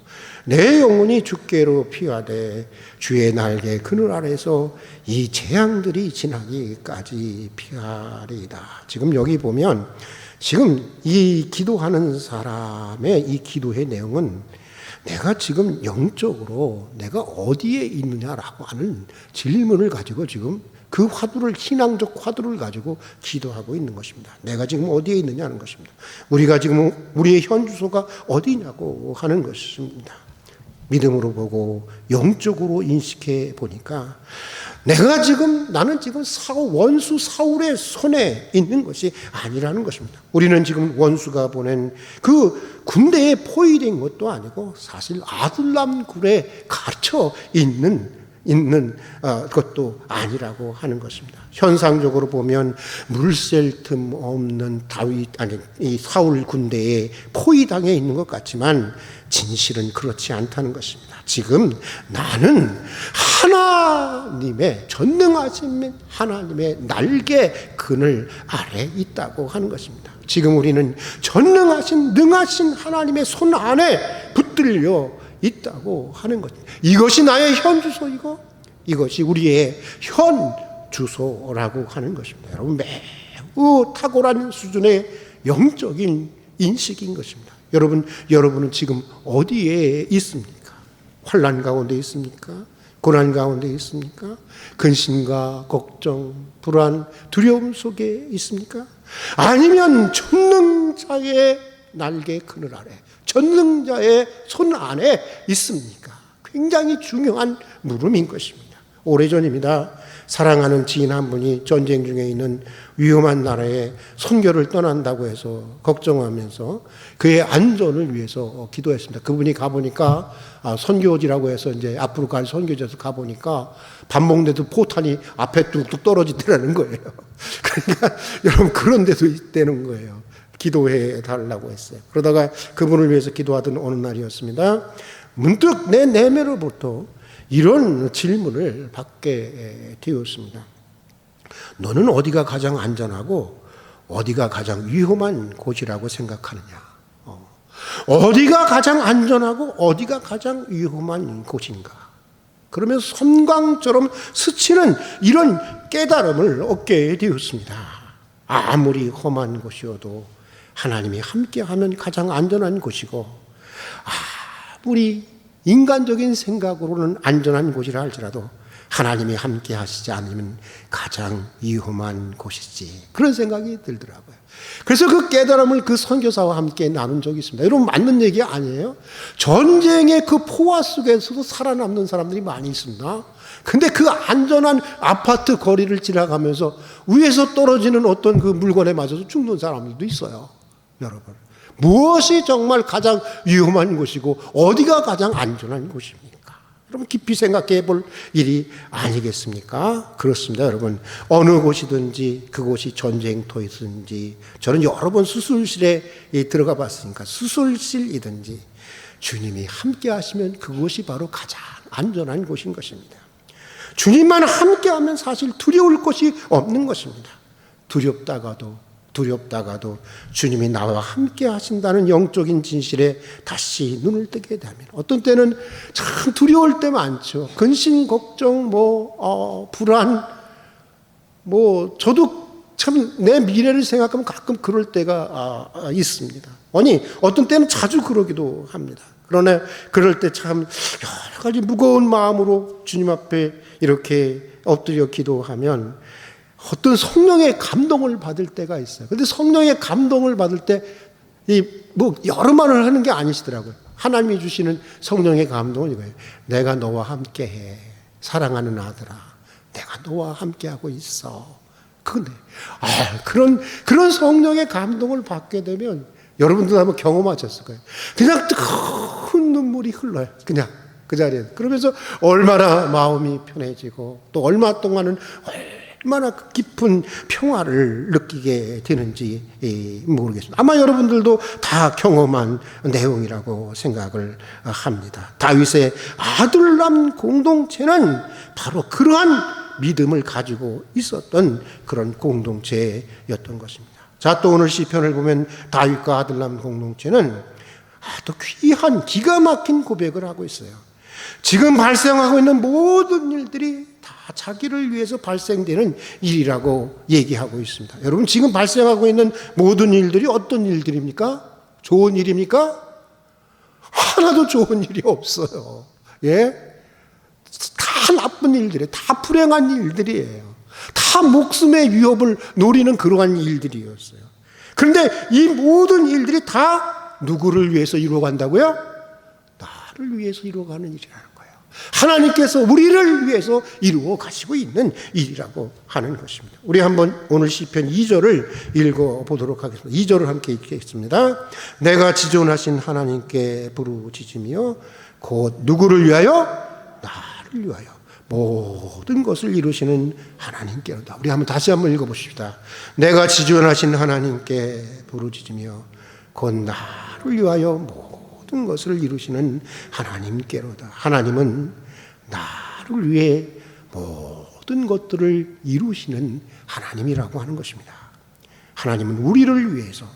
내 영혼이 주께로 피하되 주의 날개 그늘 아래서 이 재앙들이 지나기까지 피하리이다. 지금 여기 보면 지금 이 기도하는 사람의 이 기도의 내용은 내가 지금 영적으로 내가 어디에 있느냐라고 하는 질문을 가지고 지금 그 화두를, 신앙적 화두를 가지고 기도하고 있는 것입니다. 내가 지금 어디에 있느냐는 것입니다. 우리가 지금 우리의 현 주소가 어디냐고 하는 것입니다. 믿음으로 보고 영적으로 인식해 보니까 나는 지금 원수 사울의 손에 있는 것이 아니라는 것입니다. 우리는 지금 원수가 보낸 그 군대에 포위된 것도 아니고 사실 아둘람 굴에 갇혀 있는 것도 아니라고 하는 것입니다. 현상적으로 보면 물샐 틈 없는 이 사울 군대에 포위당해 있는 것 같지만 진실은 그렇지 않다는 것입니다. 지금 나는 하나님의 전능하신 하나님의 날개 그늘 아래 있다고 하는 것입니다. 지금 우리는 전능하신 능하신 하나님의 손 안에 붙들려 있다고 하는 것입니다. 이것이 나의 현 주소이고 이것이 우리의 현 주소라고 하는 것입니다. 여러분, 매우 탁월한 수준의 영적인 인식인 것입니다. 여러분은 지금 어디에 있습니까? 환난 가운데 있습니까? 고난 가운데 있습니까? 근심과 걱정, 불안, 두려움 속에 있습니까? 아니면 전능자의 날개 그늘 아래, 전능자의 손 안에 있습니까? 굉장히 중요한 물음인 것입니다. 오래전입니다. 사랑하는 지인 한 분이 전쟁 중에 있는 위험한 나라에 선교를 떠난다고 해서 걱정하면서 그의 안전을 위해서 기도했습니다. 그분이 가보니까 선교지라고 해서 이제 앞으로 갈 선교지에서 가보니까 밥 먹는데도 포탄이 앞에 뚝뚝 떨어지더라는 거예요. 그러니까 여러분, 그런 데도 있다는 거예요. 기도해 달라고 했어요. 그러다가 그분을 위해서 기도하던 어느 날이었습니다. 문득 내 내면으로부터 이런 질문을 받게 되었습니다. 너는 어디가 가장 안전하고 어디가 가장 위험한 곳이라고 생각하느냐? 어디가 가장 안전하고 어디가 가장 위험한 곳인가? 그러면서 섬광처럼 스치는 이런 깨달음을 얻게 되었습니다. 아무리 험한 곳이어도 하나님이 함께하면 가장 안전한 곳이고, 아무리 인간적인 생각으로는 안전한 곳이라 할지라도 하나님이 함께 하시지 않으면 가장 위험한 곳이지, 그런 생각이 들더라고요. 그래서 그 깨달음을 그 선교사와 함께 나눈 적이 있습니다. 여러분, 맞는 얘기 아니에요? 전쟁의 그 포화 속에서도 살아남는 사람들이 많이 있습니다. 근데 그 안전한 아파트 거리를 지나가면서 위에서 떨어지는 어떤 그 물건에 맞아서 죽는 사람들도 있어요. 여러분, 무엇이 정말 가장 위험한 곳이고 어디가 가장 안전한 곳입니까? 여러분 깊이 생각해 볼 일이 아니겠습니까? 그렇습니다, 여러분. 어느 곳이든지 그곳이 전쟁터이든지, 저는 여러 번 수술실에 들어가 봤으니까, 수술실이든지 주님이 함께 하시면 그곳이 바로 가장 안전한 곳인 것입니다. 주님만 함께 하면 사실 두려울 것이 없는 것입니다. 두렵다가도 주님이 나와 함께 하신다는 영적인 진실에 다시 눈을 뜨게 되면, 어떤 때는 참 두려울 때 많죠. 근심, 걱정, 불안, 저도 참 내 미래를 생각하면 가끔 그럴 때가 있습니다. 아니, 어떤 때는 자주 그러기도 합니다. 그러나 그럴 때 참 여러 가지 무거운 마음으로 주님 앞에 이렇게 엎드려 기도하면 어떤 성령의 감동을 받을 때가 있어요. 근데 성령의 감동을 받을 때 여러 말을 하는 게 아니시더라고요. 하나님이 주시는 성령의 감동은 이거예요. 내가 너와 함께해. 사랑하는 아들아, 내가 너와 함께하고 있어. 그런 성령의 감동을 받게 되면, 여러분들 한번 경험하셨을 거예요. 그냥 뜨거운 눈물이 흘러요. 그냥 그 자리에. 그러면서 얼마나 마음이 편해지고, 또 얼마 동안은 얼마나 깊은 평화를 느끼게 되는지 모르겠습니다. 아마 여러분들도 다 경험한 내용이라고 생각을 합니다. 다윗의 아둘람 공동체는 바로 그러한 믿음을 가지고 있었던 그런 공동체였던 것입니다. 자, 또 오늘 시편을 보면 다윗과 아둘람 공동체는 또 귀한 기가 막힌 고백을 하고 있어요. 지금 발생하고 있는 모든 일들이 다 자기를 위해서 발생되는 일이라고 얘기하고 있습니다. 여러분, 지금 발생하고 있는 모든 일들이 어떤 일들입니까? 좋은 일입니까? 하나도 좋은 일이 없어요. 다 나쁜 일들이에요. 다 불행한 일들이에요. 다 목숨의 위협을 노리는 그러한 일들이었어요. 그런데 이 모든 일들이 다 누구를 위해서 이루어간다고요? 나를 위해서 이루어가는 일이라는 거예요. 하나님께서 우리를 위해서 이루어 가시고 있는 일이라고 하는 것입니다. 우리 한번 오늘 시편 2절을 읽어보도록 하겠습니다. 2절을 함께 읽겠습니다. 내가 지존하신 하나님께 부르짖으며 곧 누구를 위하여? 나를 위하여 모든 것을 이루시는 하나님께로다. 우리 한번 다시 한번 읽어보십시다. 내가 지존하신 하나님께 부르짖으며 곧 나를 위하여 모든 것을 이루시는 하나님께로다. 하나님은 나를 위해 모든 것들을 이루시는 하나님이라고 하는 것입니다. 하나님은 우리를 위해서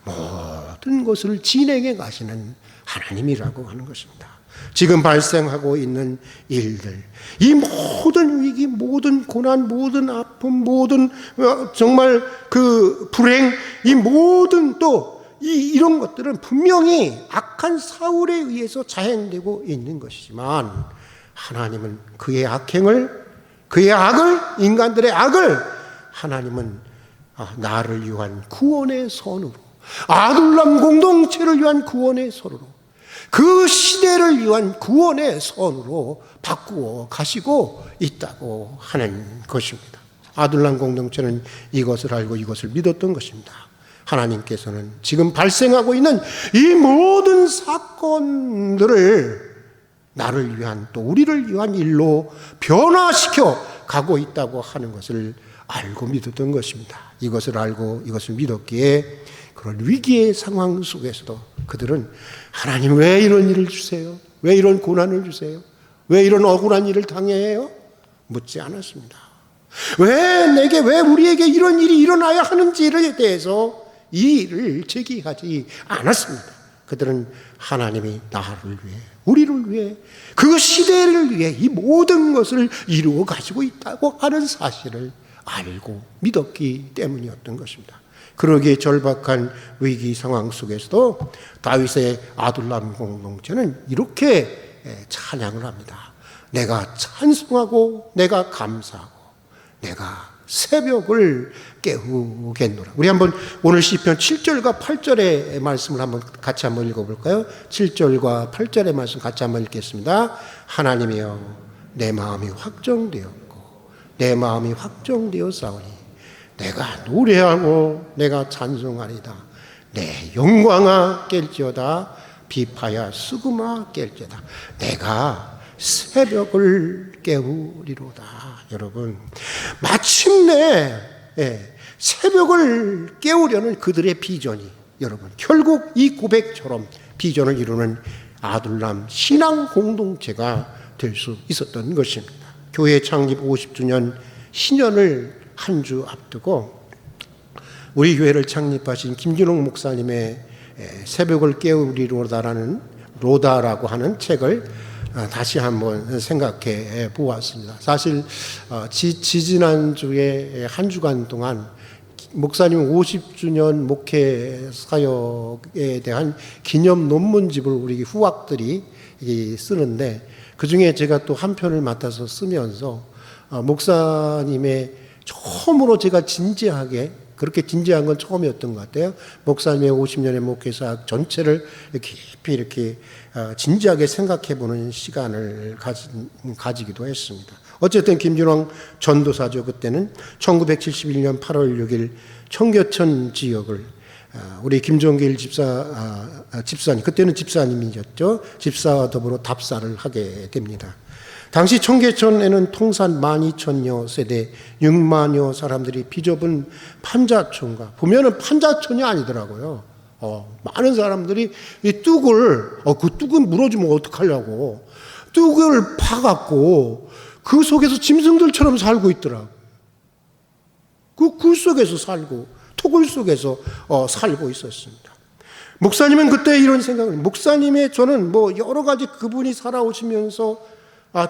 모든 것을 진행해 가시는 하나님이라고 하는 것입니다. 지금 발생하고 있는 일들, 이 모든 위기, 모든 고난, 모든 아픔, 모든 정말 그 불행, 이 모든 또 이런 것들은 분명히 악한 사울에 의해서 자행되고 있는 것이지만, 하나님은 그의 악행을, 그의 악을, 인간들의 악을 하나님은 나를 위한 구원의 선으로, 아둘람 공동체를 위한 구원의 선으로, 그 시대를 위한 구원의 선으로 바꾸어 가시고 있다고 하는 것입니다. 아둘람 공동체는 이것을 알고 이것을 믿었던 것입니다. 하나님께서는 지금 발생하고 있는 이 모든 사건들을 나를 위한, 또 우리를 위한 일로 변화시켜 가고 있다고 하는 것을 알고 믿었던 것입니다. 이것을 알고 이것을 믿었기에 그런 위기의 상황 속에서도 그들은 하나님, 왜 이런 일을 주세요? 왜 이런 고난을 주세요? 왜 이런 억울한 일을 당해야 해요? 묻지 않았습니다. 왜 우리에게 이런 일이 일어나야 하는지에 대해서 이 일을 제기하지 않았습니다. 그들은 하나님이 나를 위해, 우리를 위해, 그 시대를 위해 이 모든 것을 이루어 가지고 있다고 하는 사실을 알고 믿었기 때문이었던 것입니다. 그러기에 절박한 위기 상황 속에서도 다윗의 아둘람 공동체는 이렇게 찬양을 합니다. 내가 찬송하고 내가 감사하고 내가 새벽을 깨우겠노라. 우리 한번 오늘 시편 7절과 8절의 말씀을 같이 한번 읽어볼까요? 7절과 8절의 말씀 같이 한번 읽겠습니다. 하나님이여, 내 마음이 확정되었고 내 마음이 확정되었사오니 내가 노래하고 내가 찬송하리다. 내 영광아 깰지어다. 비파야 수금아 깰지어다. 내가 새벽을 깨우리로다. 여러분, 마침내 새벽을 깨우려는 그들의 비전이 여러분 결국 이 고백처럼 비전을 이루는 아둘람 신앙 공동체가 될 수 있었던 것입니다. 교회 창립 50주년 신년을 한 주 앞두고 우리 교회를 창립하신 김준홍 목사님의 새벽을 깨우리로다라는 로다라고 하는 책을 다시 한번 생각해 보았습니다. 사실 지지난주에 한 주간 동안 목사님 50주년 목회 사역에 대한 기념 논문집을 우리 후학들이 쓰는데 그중에 제가 또 한 편을 맡아서 쓰면서 목사님의 처음으로 제가 진지하게 그렇게 진지한 건 처음이었던 것 같아요. 목사님의 50년의 목회사 전체를 깊이 이렇게 진지하게 생각해보는 시간을 가지기도 했습니다. 어쨌든 김준왕 전도사죠. 그때는 1971년 8월 6일 청교천 지역을 우리 김종길 집사님, 그때는 집사님이셨죠. 집사와 더불어 답사를 하게 됩니다. 당시 청계천에는 통산 12,000여 세대 6만여 사람들이 비좁은 판자촌과 보면은 판자촌이 아니더라고요. 많은 사람들이 이 뚝을 그 뚝은 물어주면 어떡하려고 뚝을 파갖고 그 속에서 짐승들처럼 살고 있더라고. 그 굴 속에서 살고 토굴 속에서 살고 있었습니다. 목사님은 그때 이런 생각을 목사님의 저는 뭐 여러 가지 그분이 살아오시면서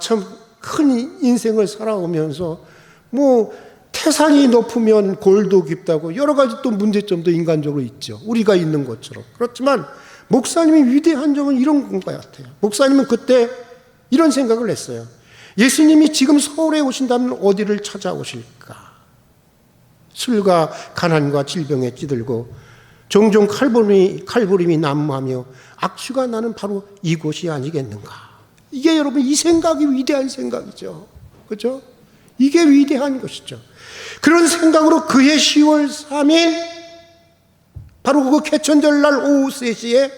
참 큰 인생을 살아오면서 뭐 태산이 높으면 골도 깊다고 여러 가지 또 문제점도 인간적으로 있죠. 우리가 있는 것처럼. 그렇지만 목사님이 위대한 점은 이런 것 같아요. 목사님은 그때 이런 생각을 했어요. 예수님이 지금 서울에 오신다면 어디를 찾아오실까? 술과 가난과 질병에 찌들고 종종 칼부림이 난무하며 악취가 나는 바로 이곳이 아니겠는가? 이게 여러분 이 생각이 위대한 생각이죠. 그렇죠? 이게 위대한 것이죠. 그런 생각으로 그해 10월 3일 바로 그 개천절날 오후 3시에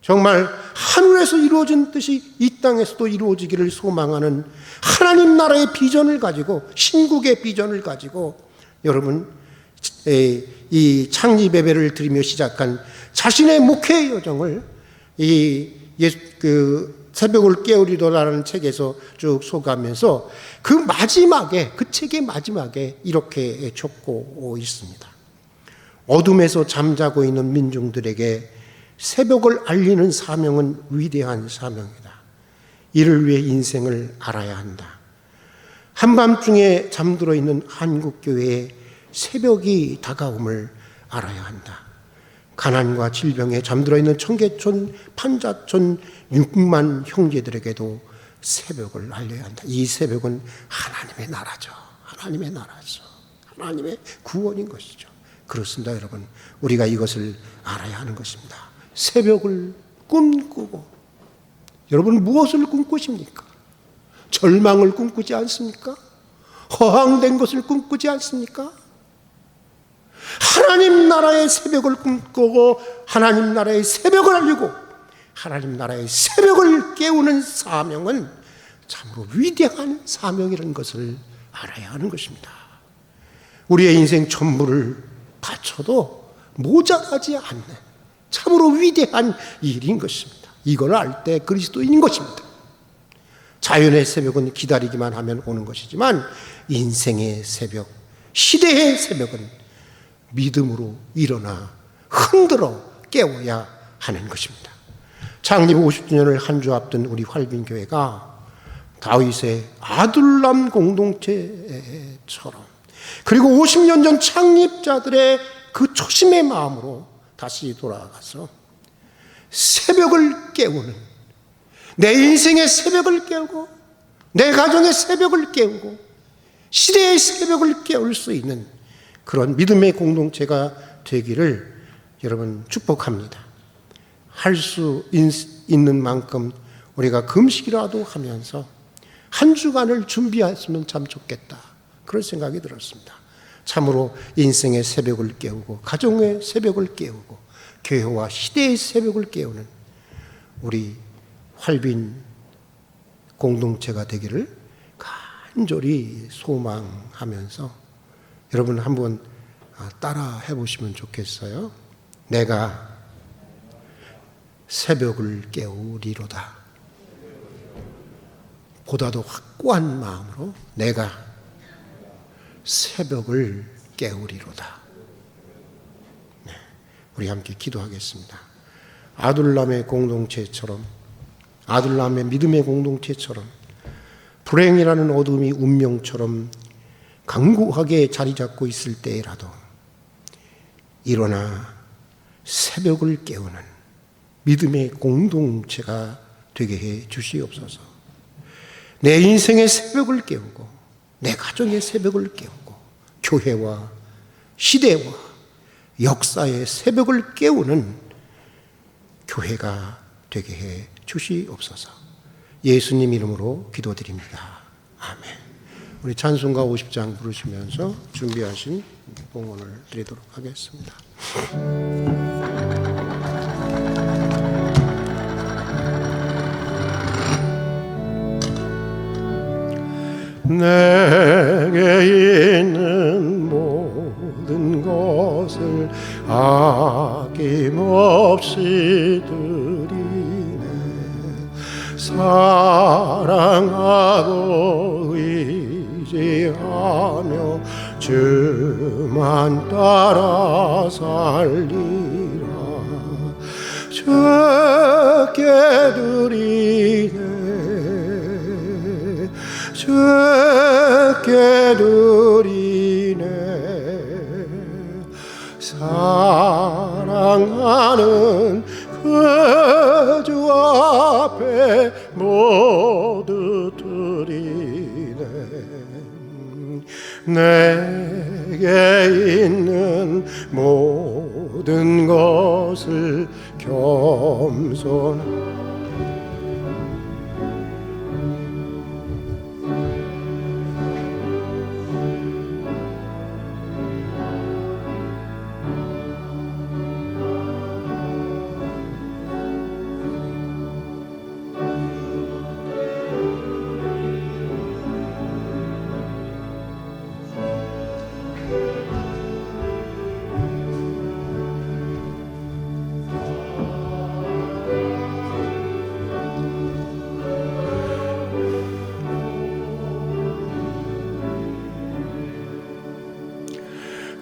정말 하늘에서 이루어진 뜻이 이 땅에서도 이루어지기를 소망하는 하나님 나라의 비전을 가지고 신국의 비전을 가지고 여러분 이 창립 예배를 드리며 시작한 자신의 목회 여정을 새벽을 깨우리도라는 책에서 쭉 소개하면서 그 마지막에 그 책의 마지막에 이렇게 적고 있습니다. 어둠에서 잠자고 있는 민중들에게 새벽을 알리는 사명은 위대한 사명이다. 이를 위해 인생을 알아야 한다. 한밤중에 잠들어 있는 한국교회에 새벽이 다가옴을 알아야 한다. 가난과 질병에 잠들어 있는 청계천, 판자촌 6만 형제들에게도 새벽을 알려야 한다. 이 새벽은 하나님의 나라죠. 하나님의 나라죠. 하나님의 구원인 것이죠. 그렇습니다, 여러분. 우리가 이것을 알아야 하는 것입니다. 새벽을 꿈꾸고 여러분 무엇을 꿈꾸십니까? 절망을 꿈꾸지 않습니까? 허황된 것을 꿈꾸지 않습니까? 하나님 나라의 새벽을 꿈꾸고 하나님 나라의 새벽을 알리고 하나님 나라의 새벽을 깨우는 사명은 참으로 위대한 사명이라는 것을 알아야 하는 것입니다. 우리의 인생 전부를 바쳐도 모자라지 않는 참으로 위대한 일인 것입니다. 이걸 알 때 그리스도인인 것입니다. 자연의 새벽은 기다리기만 하면 오는 것이지만 인생의 새벽, 시대의 새벽은 믿음으로 일어나 흔들어 깨워야 하는 것입니다. 창립 50주년을 한 주 앞둔 우리 활빈교회가 다윗의 아둘람 공동체처럼 그리고 50년 전 창립자들의 그 초심의 마음으로 다시 돌아가서 새벽을 깨우는 내 인생의 새벽을 깨우고 내 가정의 새벽을 깨우고 시대의 새벽을 깨울 수 있는 그런 믿음의 공동체가 되기를 여러분 축복합니다. 할 수 있는 만큼 우리가 금식이라도 하면서 한 주간을 준비했으면 참 좋겠다. 그런 생각이 들었습니다. 참으로 인생의 새벽을 깨우고 가정의 새벽을 깨우고 교회와 시대의 새벽을 깨우는 우리 활빈 공동체가 되기를 간절히 소망하면서 여러분 한번 따라 해보시면 좋겠어요. 내가 새벽을 깨우리로다. 보다도 확고한 마음으로 내가 새벽을 깨우리로다. 네, 우리 함께 기도하겠습니다. 아둘람의 공동체처럼, 아둘람의 믿음의 공동체처럼 불행이라는 어둠이 운명처럼 강고하게 자리 잡고 있을 때라도 일어나 새벽을 깨우는 믿음의 공동체가 되게 해 주시옵소서. 내 인생의 새벽을 깨우고 내 가정의 새벽을 깨우고 교회와 시대와 역사의 새벽을 깨우는 교회가 되게 해 주시옵소서. 예수님 이름으로 기도드립니다. 아멘. 우리 찬송가 50장 부르시면서 준비하신 봉헌을 드리도록 하겠습니다. 내게 있는 모든 것을 아낌없이 드리네. 사랑하고 의지하며 주만 따라 살리라. 주께 드리네. 주께 드리네. 사랑하는 그 주 앞에 모두 드리네. 내게 있는 모든 것을 겸손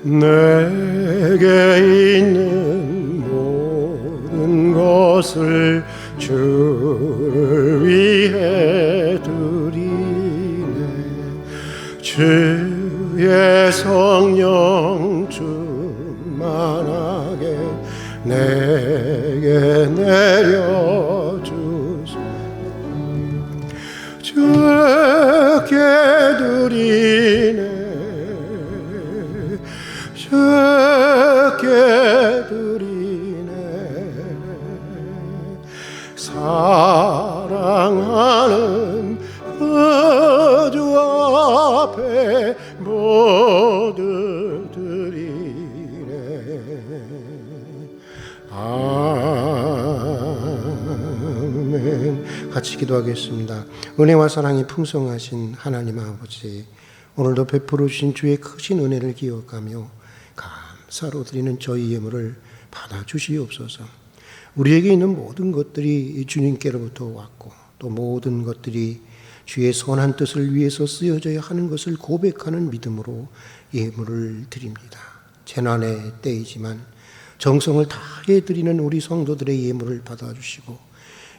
내게 있는 모든 것을 주를 위해 드리네. 주의 성령 충만하게 내게 내려주소. 주께 드리네. 주께 드리네. 사랑하는 그 주 앞에 모두 드리네. 아멘. 같이 기도하겠습니다. 은혜와 사랑이 풍성하신 하나님 아버지, 오늘도 베풀어 주신 주의 크신 은혜를 기억하며 감사로 드리는 저희 예물을 받아주시옵소서. 우리에게 있는 모든 것들이 주님께로부터 왔고 또 모든 것들이 주의 선한 뜻을 위해서 쓰여져야 하는 것을 고백하는 믿음으로 예물을 드립니다. 재난의 때이지만 정성을 다해 드리는 우리 성도들의 예물을 받아주시고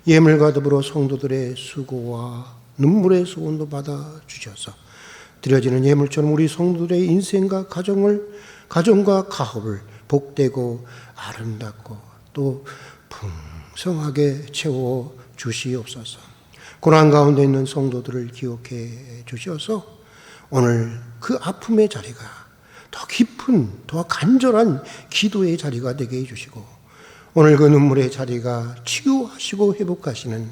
예물과 더불어 성도들의 수고와 눈물의 소원도 받아주셔서 드려지는 예물처럼 우리 성도들의 인생과 가정과 가업을 복되고 아름답고 또 풍성하게 채워 주시옵소서. 고난 가운데 있는 성도들을 기억해 주셔서 오늘 그 아픔의 자리가 더 깊은, 더 간절한 기도의 자리가 되게 해주시고 오늘 그 눈물의 자리가 치유하시고 회복하시는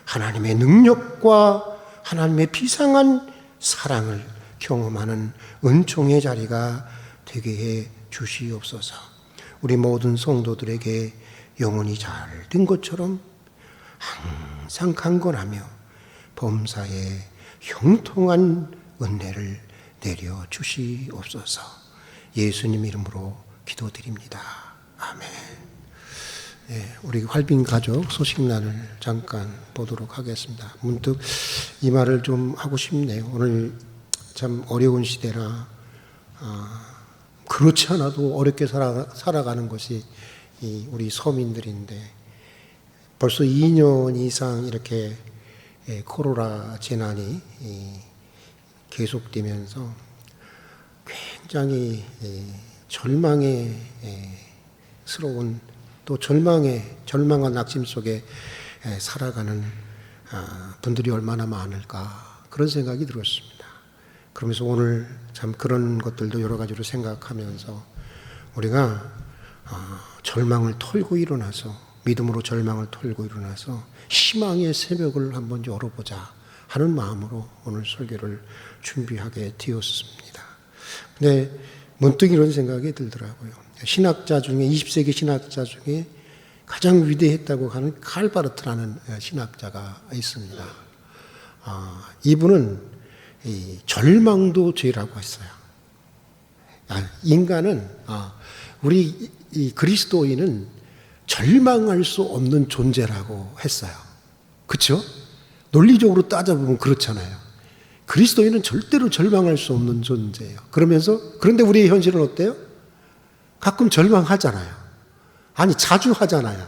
하나님의 능력과 하나님의 비상한 사랑을 경험하는 은총의 자리가 되게 해 주시옵소서. 우리 모든 성도들에게 영혼이 잘 된 것처럼 항상 강건하며 범사에 형통한 은혜를 내려 주시옵소서. 예수님 이름으로 기도드립니다. 아멘. 네, 우리 활빈 가족 소식란을 잠깐 보도록 하겠습니다. 문득 이 말을 좀 하고 싶네요. 오늘 참 어려운 시대라 그렇지 않아도 어렵게 살아가는 것이 우리 서민들인데 벌써 2년 이상 이렇게 코로나 재난이 계속되면서 굉장히 절망에 스러운 또 절망한 낙심 속에 살아가는 분들이 얼마나 많을까 그런 생각이 들었습니다. 그러면서 오늘 참 그런 것들도 여러 가지로 생각하면서 우리가 절망을 털고 일어나서 믿음으로 절망을 털고 일어나서 희망의 새벽을 한번 열어보자 하는 마음으로 오늘 설교를 준비하게 되었습니다. 근데 문득 이런 생각이 들더라고요. 신학자 중에 20세기 신학자 중에 가장 위대했다고 하는 칼바르트라는 신학자가 있습니다. 이분은 절망도 죄라고 했어요. 인간은 우리 이 그리스도인은 절망할 수 없는 존재라고 했어요. 그렇죠? 논리적으로 따져보면 그렇잖아요. 그리스도인은 절대로 절망할 수 없는 존재예요. 그런데 우리의 현실은 어때요? 가끔 절망하잖아요. 아니 자주 하잖아요.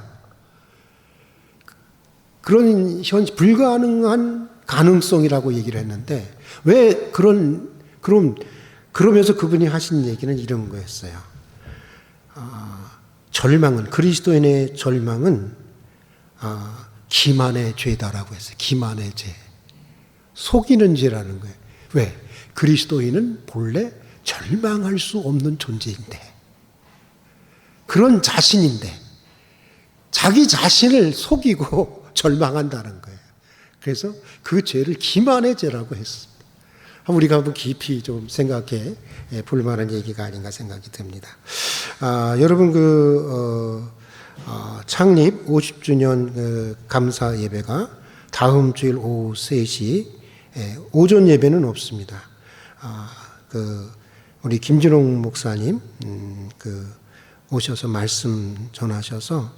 그런 불가능한 가능성이라고 얘기를 했는데 왜 그러면서 그분이 하신 얘기는 이런 거였어요. 절망은 그리스도인의 절망은 기만의 죄다라고 했어요. 기만의 죄. 속이는 죄라는 거예요. 왜? 그리스도인은 본래 절망할 수 없는 존재인데 그런 자신인데 자기 자신을 속이고 절망한다는 거예요. 그래서 그 죄를 기만의 죄라고 했습니다. 우리가 한번 깊이 좀 생각해 볼 만한 얘기가 아닌가 생각이 듭니다. 여러분 창립 50주년 감사 예배가 다음 주일 오후 3시 오전 예배는 없습니다. 우리 김진홍 목사님 오셔서 말씀 전하셔서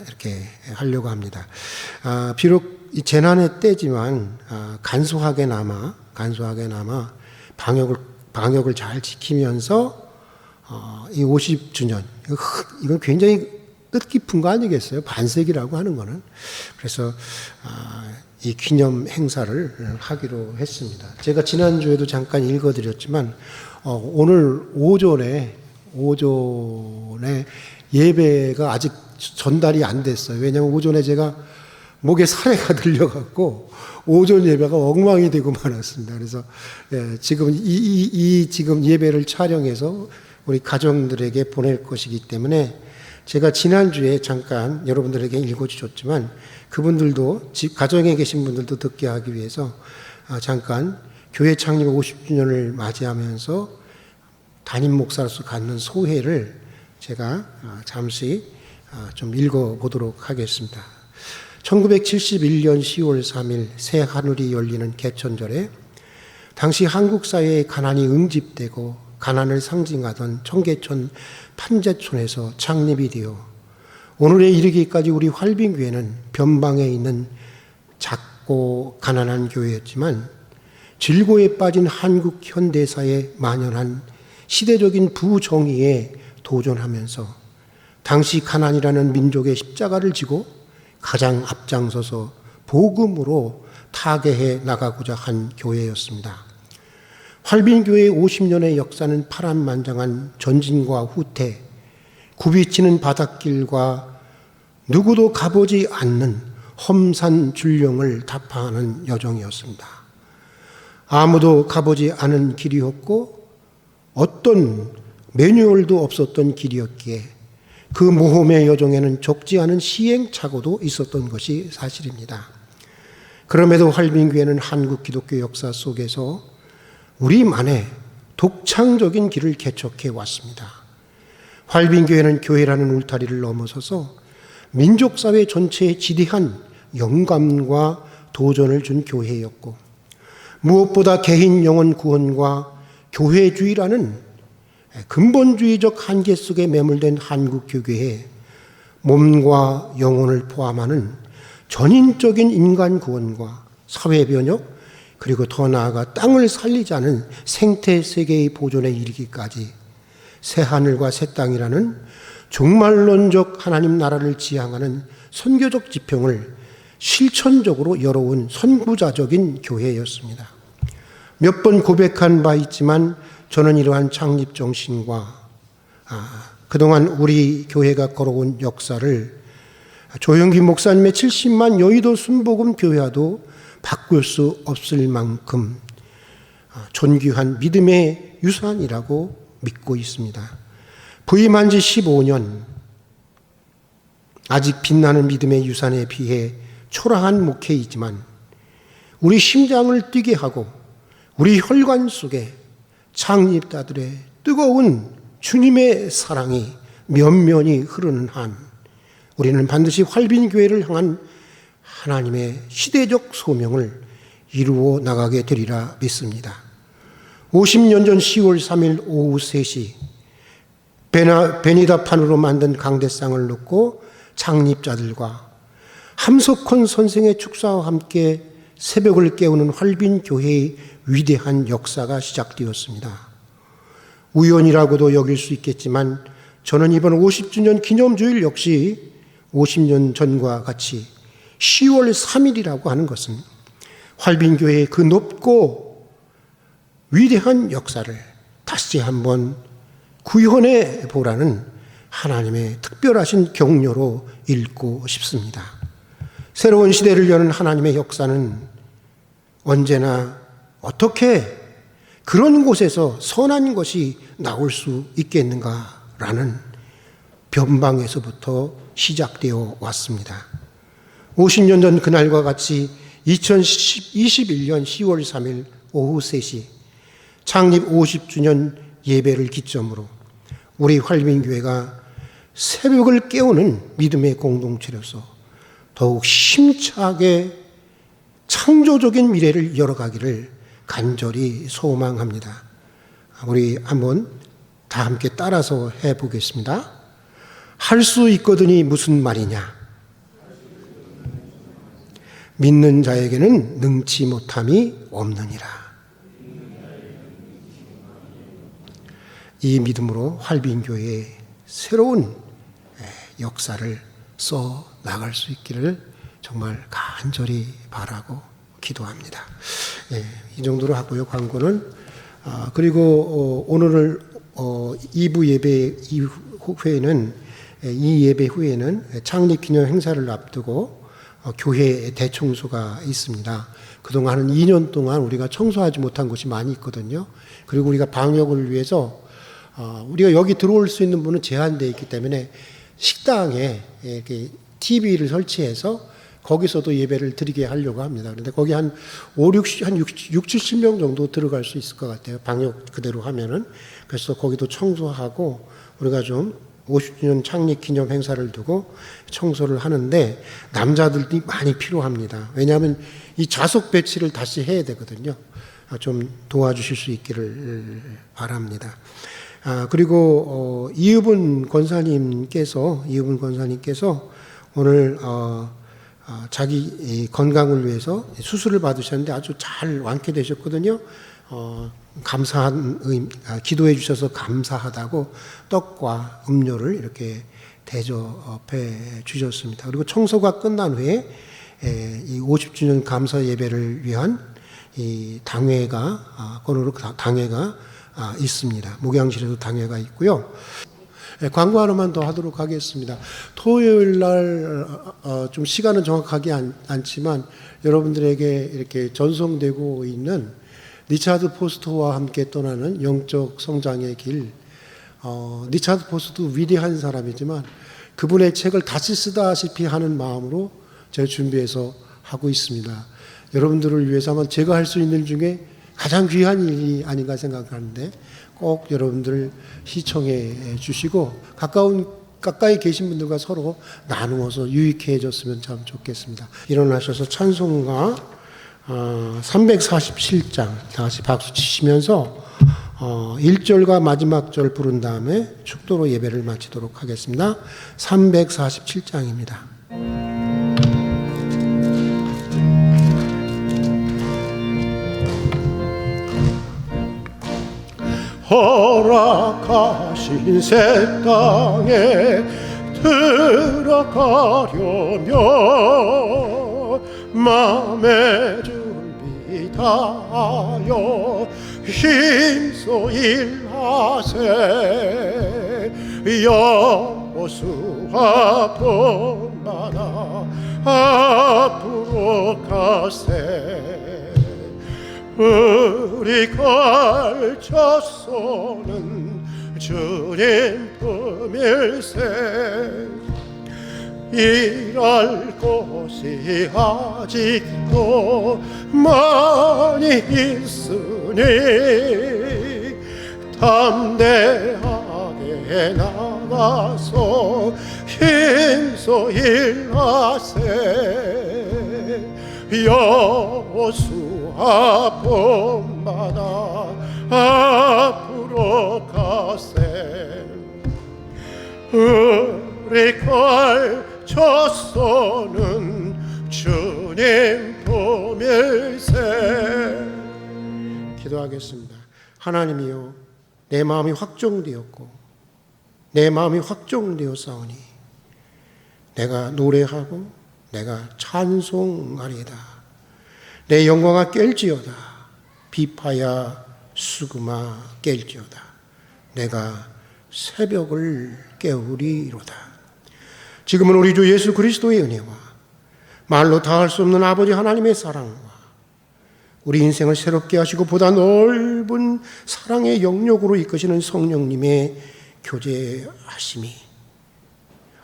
이렇게 하려고 합니다. 비록 이 재난의 때지만 간소하게나마 방역을 잘 지키면서 이 50주년 이건 굉장히 뜻깊은 거 아니겠어요? 반세기라고 하는 거는. 그래서 이 기념 행사를 하기로 했습니다. 제가 지난주에도 잠깐 읽어드렸지만 오늘 오전에 예배가 아직 전달이 안 됐어요. 왜냐하면 오전에 제가 목에 사례가 들려갖고 오전 예배가 엉망이 되고 말았습니다. 그래서 지금 지금 예배를 촬영해서 우리 가정들에게 보낼 것이기 때문에 제가 지난주에 잠깐 여러분들에게 읽어주셨지만 그분들도 가정에 계신 분들도 듣게 하기 위해서 잠깐 교회 창립 50주년을 맞이하면서 담임 목사로서 갖는 소회를 제가 잠시 좀 읽어보도록 하겠습니다. 1971년 10월 3일 새 하늘이 열리는 개천절에 당시 한국 사회의 가난이 응집되고 가난을 상징하던 청계천 판재촌에서 창립이 되어 오늘에 이르기까지 우리 활빈교회는 변방에 있는 작고 가난한 교회였지만 질고에 빠진 한국 현대사에 만연한 시대적인 부정의에 도전하면서 당시 가난이라는 민족의 십자가를 지고 가장 앞장서서 복음으로 타개해 나가고자 한 교회였습니다. 활빈교회의 50년의 역사는 파란만장한 전진과 후퇴, 굽이치는 바닷길과 누구도 가보지 않는 험산 줄령을 타파하는 여정이었습니다. 아무도 가보지 않은 길이었고 어떤 매뉴얼도 없었던 길이었기에 그 모험의 여정에는 적지 않은 시행착오도 있었던 것이 사실입니다. 그럼에도 활빈교회는 한국 기독교 역사 속에서 우리만의 독창적인 길을 개척해 왔습니다. 활빈교회는 교회라는 울타리를 넘어서서 민족사회 전체에 지대한 영감과 도전을 준 교회였고, 무엇보다 개인 영혼 구원과 교회주의라는 근본주의적 한계 속에 매몰된 한국 교회에 몸과 영혼을 포함하는 전인적인 인간 구원과 사회 변혁, 그리고 더 나아가 땅을 살리자는 생태 세계의 보존에 이르기까지 새 하늘과 새 땅이라는 종말론적 하나님 나라를 지향하는 선교적 지평을 실천적으로 열어온 선구자적인 교회였습니다. 몇 번 고백한 바 있지만 저는 이러한 창립 정신과 그동안 우리 교회가 걸어온 역사를 조영기 목사님의 70만 여의도 순복음 교회와도 바꿀 수 없을 만큼 존귀한 믿음의 유산이라고 믿고 있습니다. 부임한 지 15년, 아직 빛나는 믿음의 유산에 비해 초라한 목회이지만 우리 심장을 뛰게 하고 우리 혈관 속에 창립자들의 뜨거운 주님의 사랑이 면면이 흐르는 한 우리는 반드시 활빈교회를 향한 하나님의 시대적 소명을 이루어 나가게 되리라 믿습니다. 50년 전 10월 3일 오후 3시 베니다판으로 만든 강대상을 놓고 창립자들과 함석헌 선생의 축사와 함께 새벽을 깨우는 활빈교회의 위대한 역사가 시작되었습니다. 우연이라고도 여길 수 있겠지만 저는 이번 50주년 기념주일 역시 50년 전과 같이 10월 3일이라고 하는 것은 활빈교회의 그 높고 위대한 역사를 다시 한번 구현해 보라는 하나님의 특별하신 격려로 읽고 싶습니다. 새로운 시대를 여는 하나님의 역사는 언제나 어떻게 그런 곳에서 선한 것이 나올 수 있겠는가라는 변방에서부터 시작되어 왔습니다. 50년 전 그날과 같이 2021년 10월 3일 오후 3시 창립 50주년 예배를 기점으로 우리 활빈교회가 새벽을 깨우는 믿음의 공동체로서 더욱 힘차게 창조적인 미래를 열어가기를 간절히 소망합니다. 우리 한번 다 함께 따라서 해보겠습니다. 할 수 있거든이 무슨 말이냐? 믿는 자에게는 능치 못함이 없느니라. 이 믿음으로 활빈교회의 새로운 역사를 써 나갈 수 있기를 정말 간절히 바라고 기도합니다. 이 정도로 하고요. 광고는 그리고 오늘 2부 예배 후에는 이 예배 후에는 창립 기념 행사를 앞두고 교회 대청소가 있습니다. 그동안 한 2년 동안 우리가 청소하지 못한 곳이 많이 있거든요. 그리고 우리가 방역을 위해서 우리가 여기 들어올 수 있는 분은 제한되어 있기 때문에 식당에 이렇게 TV를 설치해서 거기서도 예배를 드리게 하려고 합니다. 그런데 거기 한 70명 정도 들어갈 수 있을 것 같아요. 방역 그대로 하면은. 그래서 거기도 청소하고 우리가 좀 50주년 창립 기념 행사를 두고 청소를 하는데 남자들이 많이 필요합니다. 왜냐하면 이 좌석 배치를 다시 해야 되거든요. 좀 도와주실 수 있기를 바랍니다. 그리고 이유분 권사님께서 오늘 자기 건강을 위해서 수술을 받으셨는데 아주 잘 완쾌되셨거든요. 감사한 기도해 주셔서 감사하다고 떡과 음료를 이렇게 대접해 주셨습니다. 그리고 청소가 끝난 후에 이 50주년 감사 예배를 위한 이 당회가 건으로 당회가 있습니다. 목양실에도 당회가 있고요. 광고 하나만 더 하도록 하겠습니다. 토요일 날 좀 시간은 정확하게 않지만 여러분들에게 이렇게 전송되고 있는 리차드 포스터와 함께 떠나는 영적 성장의 길. 리차드 포스터도 위대한 사람이지만 그분의 책을 다시 쓰다시피 하는 마음으로 제가 준비해서 하고 있습니다. 여러분들을 위해서 아마 제가 할 수 있는 중에 가장 귀한 일이 아닌가 생각하는데 꼭 여러분들 시청해 주시고 가까운 가까이 계신 분들과 서로 나누어서 유익해졌으면 참 좋겠습니다. 일어나셔서 찬송가 347장 다시 박수 치시면서 1절과 마지막 절 부른 다음에 축도로 예배를 마치도록 하겠습니다. 347장입니다. 허락하신 새 땅에 들어가려면 마음의 준비 다하여 힘써 일하세. 여호수아 본받아 앞으로 가세. 우리 걸쳐서는 주님 품일세. 일할 곳이 아직도 많이 있으니 담대하게 나가서 힘써 일하세. 여호수아 본받아 앞으로 가세. 우리 걸쳐서는 주님 품일세. 기도하겠습니다. 하나님이여, 내 마음이 확정되었고 내 마음이 확정되었사오니 내가 노래하고 내가 찬송하리이다. 내 영광아 깰지어다. 비파야 수금아 깰지어다. 내가 새벽을 깨우리로다. 지금은 우리 주 예수 그리스도의 은혜와 말로 다할 수 없는 아버지 하나님의 사랑과 우리 인생을 새롭게 하시고 보다 넓은 사랑의 영역으로 이끄시는 성령님의 교제하심이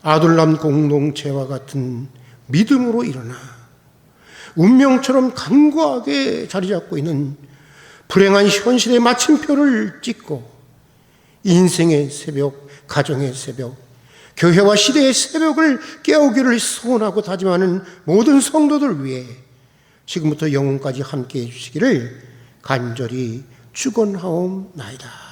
아둘람 공동체와 같은 믿음으로 일어나 운명처럼 간과하게 자리 잡고 있는 불행한 현실의 마침표를 찍고 인생의 새벽, 가정의 새벽, 교회와 시대의 새벽을 깨우기를 소원하고 다짐하는 모든 성도들 위해 지금부터 영원까지 함께해 주시기를 간절히 축원하옵나이다.